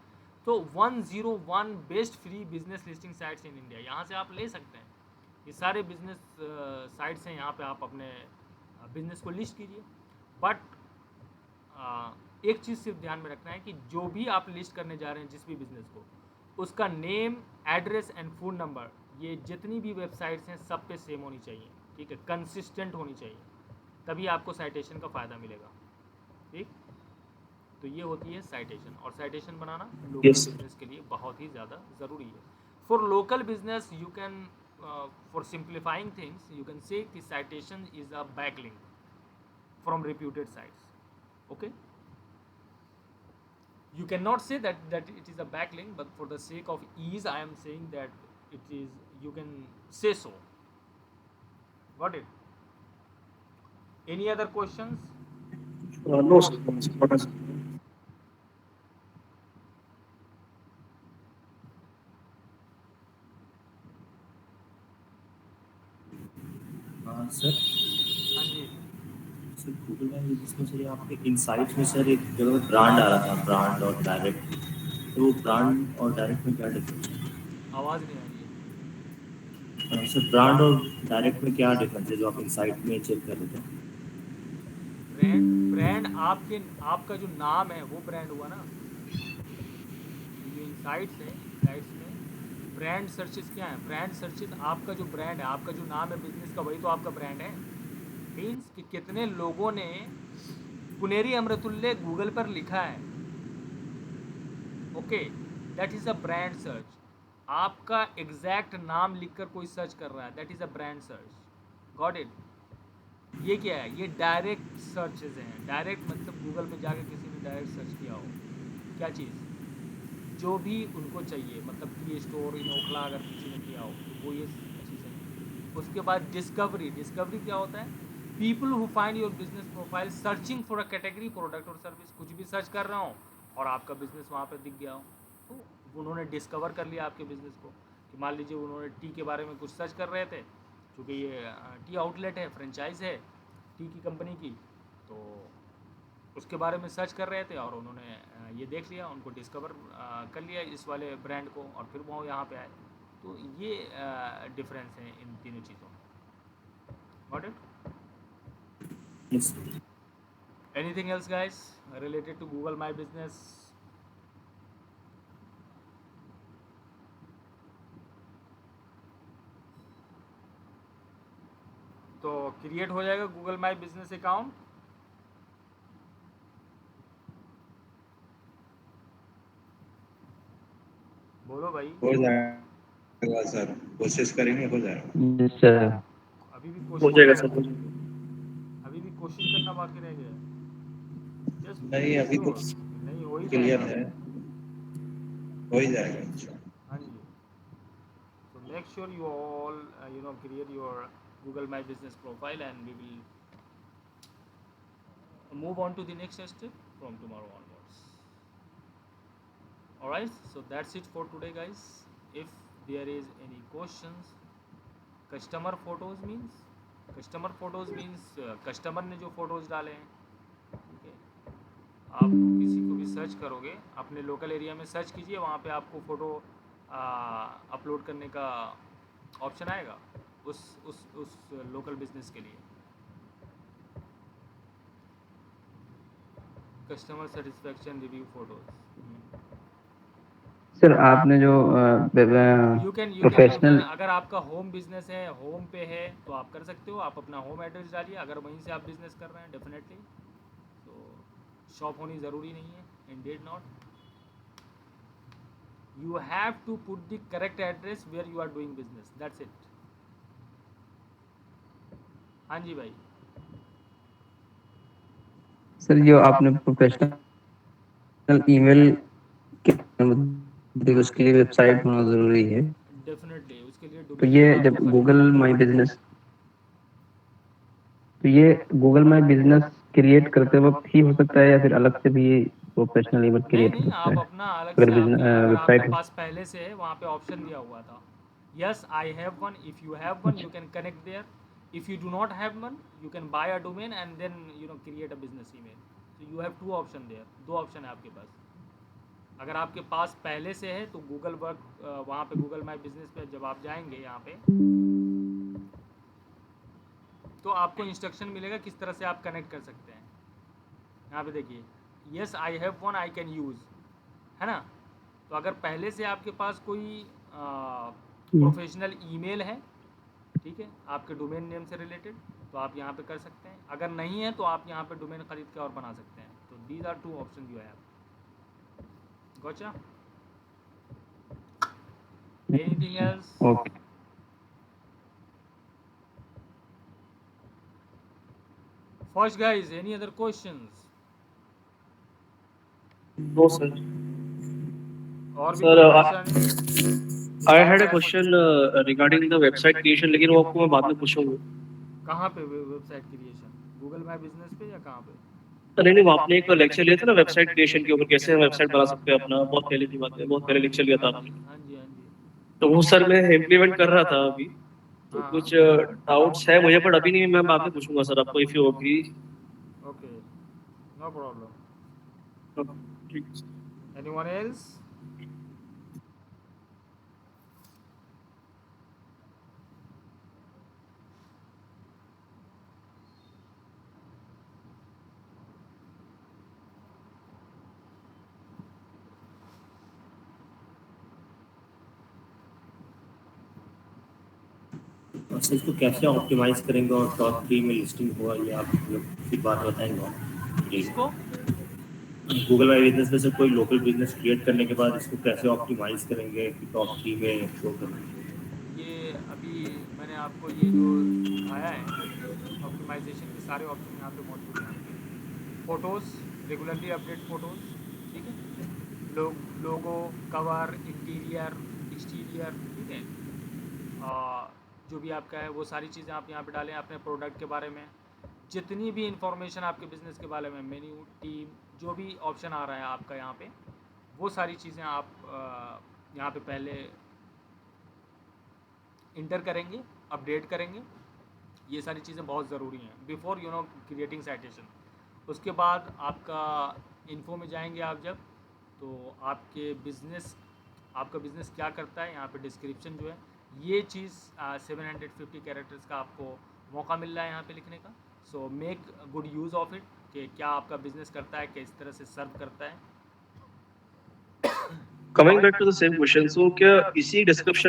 तो 101 best free business listing sites in India, यहाँ से आप ले सकते हैं। ये सारे बिजनेस साइट्स हैं, यहाँ पे आप अपने बिजनेस को लिस्ट कीजिए। बट एक चीज़ सिर्फ ध्यान में रखना है कि जो भी आप लिस्ट करने जा रहे हैं जिस भी बिज़नेस को, उसका name, address and phone number, ये जितनी भी वेबसाइट्स हैं सब पे सेम होनी चाहिए, ठीक है, कंसिस्टेंट होनी चाहिए, तभी आपको साइटेशन का फ़ायदा मिलेगा, ठीक। तो ये होती है साइटेशन, और साइटेशन बनाना लोकल Yes. बिजनेस के लिए बहुत ही ज़्यादा ज़रूरी है। For local business you can, for simplifying things you can say कि citation is a backlink from reputed sites, okay. You cannot say that it is a backlink, but for the sake of ease I am saying that it is, you can say so. Got it? Any other questions? No, sir. No, sir. Not as- sir हाँ जी। Sir Google my business में sir आपके insight में sir एक जगह brand आ रहा था, brand और direct, तो ब्रांड और डायरेक्ट में क्या डिफरेंस आवाज़ नहीं आ रही है। है? सर ब्रांड और डायरेक्ट में क्या डिफरेंस है जो आप इनसाइट में चेक कर रहे थे? ब्रांड आपका जो नाम है वो ब्रांड हुआ ना। जो इनसाइट्स है, इनसाइट्स में ब्रांड सर्चेस क्या है? ब्रांड सर्चेस आपका जो ब्रांड है, आपका जो नाम है बिजनेस का, वही तो आपका ब्रांड है। मीन्स कि कितने लोगों ने पुनेरी अमृतुल्य गूगल पर लिखा है, okay, that is a brand search. आपका एग्जैक्ट नाम लिखकर कोई सर्च कर रहा है, that is a brand search. Got it? ये क्या है? ये डायरेक्ट सर्चेज हैं। डायरेक्ट मतलब गूगल पे जाके किसी ने डायरेक्ट सर्च किया हो, क्या चीज़, जो भी उनको चाहिए, मतलब टी स्टोर इन ओखला अगर किसी ने किया हो तो वो ये चीज़ें। उसके बाद डिस्कवरी। डिस्कवरी क्या होता है? People who find your business profile searching for a category, product और सर्विस। कुछ भी सर्च कर रहा हूँ और आपका बिजनेस वहाँ पे दिख गया हो, तो उन्होंने डिस्कवर कर लिया आपके बिजनेस को। कि मान लीजिए उन्होंने टी के बारे में कुछ सर्च कर रहे थे, क्योंकि ये टी आउटलेट है, फ्रेंचाइज है टी की कंपनी की, तो उसके बारे में सर्च कर रहे थे और उन्होंने ये देख लिया, उनको डिस्कवर कर लिया इस वाले ब्रांड को, और फिर वो यहाँ पे आए। तो ये डिफरेंस है इन तीनों चीज़ों में। Got it? Yes. Anything else guys related to Google my business? तो क्रिएट हो जाएगा गूगल माई बिजनेस अकाउंट। बोलो भाई। हो जाएगा सर, कोशिश करेंगे, हो जाएगा। Yes sir. अभी भी हो कोशिश जाएगा करना, सर, हो जाएगा। अभी भी कोशिश करना बाकी रह गया। जस्ट नहीं, अभी तो नहीं हो ही क्लियर जाएगा। है, हो ही जाएगा इंशाल्लाह। हाँ जी। So make sure you all create your Google My Business profile, and we will move on to the next step from tomorrow onwards. Alright, so that's it for today, guys. If there is any questions, customer photos means customer ने जो photos डाले हैं, ठीक है। आप किसी को भी सर्च करोगे, अपने लोकल एरिया में सर्च कीजिए, वहाँ पे आपको फ़ोटो अपलोड करने का ऑप्शन आएगा उस लोकल बिजनेस के लिए। Customer satisfaction review photos. Sir आपने जो यू कैन प्रोफेशनल अगर आपका होम बिजनेस है, होम पे है, तो आप कर सकते हो। आप अपना होम एड्रेस डालिए, अगर वहीं से आप बिजनेस कर रहे हैं डेफिनेटली, तो शॉप होनी ज़रूरी नहीं है, indeed not. You have to put the correct address where you are doing business, that's it. हाँ जी भाई। सर जो आपने प्रोफेशनल ईमेल उसके लिए वेबसाइट होना ज़रूरी है। डेफिनेटली उसके लिए तो डोमेन ये नेम जब आपको गूगल माई बिजनेस क्रिएट करते वक्त ही हो सकता है या फिर अलग से भी प्रोफेशनल ईमेल क्रिएट नहीं, कर सकता आप है अपना अलग अगर से बिजनेस अगर आपके वेबसाइट? पास पहले से है, वहाँ पे ऑप्शन दिया हुआ था, yes I have one, if you have one you can connect there, if you do not have one you can buy a domain and then create a business email. तो you have two option there, दो option है आपके पास। अगर आपके पास पहले से है तो गूगल वर्क, वहाँ पे गूगल माई बिजनेस पे जब आप जाएंगे यहाँ पे, तो आपको इंस्ट्रक्शन मिलेगा किस तरह से आप कनेक्ट कर सकते हैं। यहाँ पे देखिए, yes I have one I can use, है ना। तो अगर पहले से आपके पास कोई प्रोफेशनल ईमेल है, ठीक है, आपके डोमेन नेम से रिलेटेड, तो आप यहाँ पे कर सकते हैं। अगर नहीं है तो आप यहाँ पे डोमेन खरीद के और बना सकते हैं। तो these are two option you have. Gotcha? Anything else? Okay first guys, any other questions? No sir. और भी सर कोई question? I had a question regarding the website creation, लेकिन वो आपको मैं बाद में पूछूंगा। कहाँ पे website creation? Google my business पे या कहाँ पे? नहीं, वो आपने एक लेक्चर लिया था ना वेबसाइट क्रिएशन के ऊपर, कैसे हम वेबसाइट बना सकते हैं अपना, बहुत पहले की बात है, बहुत पहले लेक्चर लिया था आपने। हाँ जी, हाँ जी। तो वो सर मैं इम्प्लीमेंट कर रहा था अभी, तो हाँ, कुछ डाउट्स है मुझे, पर अभी नहीं, मैं बाद में पूछूंगा सर आपको, if you agree. Okay, no problem. ठीक है। Anyone else? और सर इसको कैसे ऑप्टिमाइज करेंगे और टॉप 3 में लिस्टिंग होगा, ये आप एक बात बताएंगे? इसको गूगल माई बिजनेस में से कोई लोकल बिजनेस क्रिएट करने के बाद इसको कैसे ऑप्टिमाइज करेंगे कि टॉप 3 में शो करेंगे? ये अभी मैंने आपको ये जो दिखाया है, ऑप्टिमाइजेशन के सारे ऑप्शन यहाँ पे मौजूद हैं। फ़ोटोज़, रेगुलरली अपडेट फ़ोटोज़, ठीक है, लोगो, कवर, इंटीरियर, एक्सटीरियर, ठीक है, जो भी आपका है वो सारी चीज़ें आप यहाँ पे डालें। अपने प्रोडक्ट के बारे में जितनी भी इंफॉर्मेशन आपके बिज़नेस के बारे में, मेन्यू, टीम, जो भी ऑप्शन आ रहा है आपका यहाँ पे, वो सारी चीज़ें आप यहाँ पे पहले इंटर करेंगे, अपडेट करेंगे। ये सारी चीज़ें बहुत ज़रूरी हैं बिफोर क्रिएटिंग साइटेशन। उसके बाद आपका इन्फो में जाएंगे आप जब, तो आपका बिज़नेस क्या करता है, यहाँ पे डिस्क्रिप्शन जो है, ये चीज़ 750 कैरेक्टर्स का आपको मौका मिल रहा है यहाँ पे लिखने का। So make good use of it, कि क्या आपका बिज़नेस करता है, किस तरह से सर्व करता है। Coming back to the same question, so क्या इसी डिस्क्रिप्शन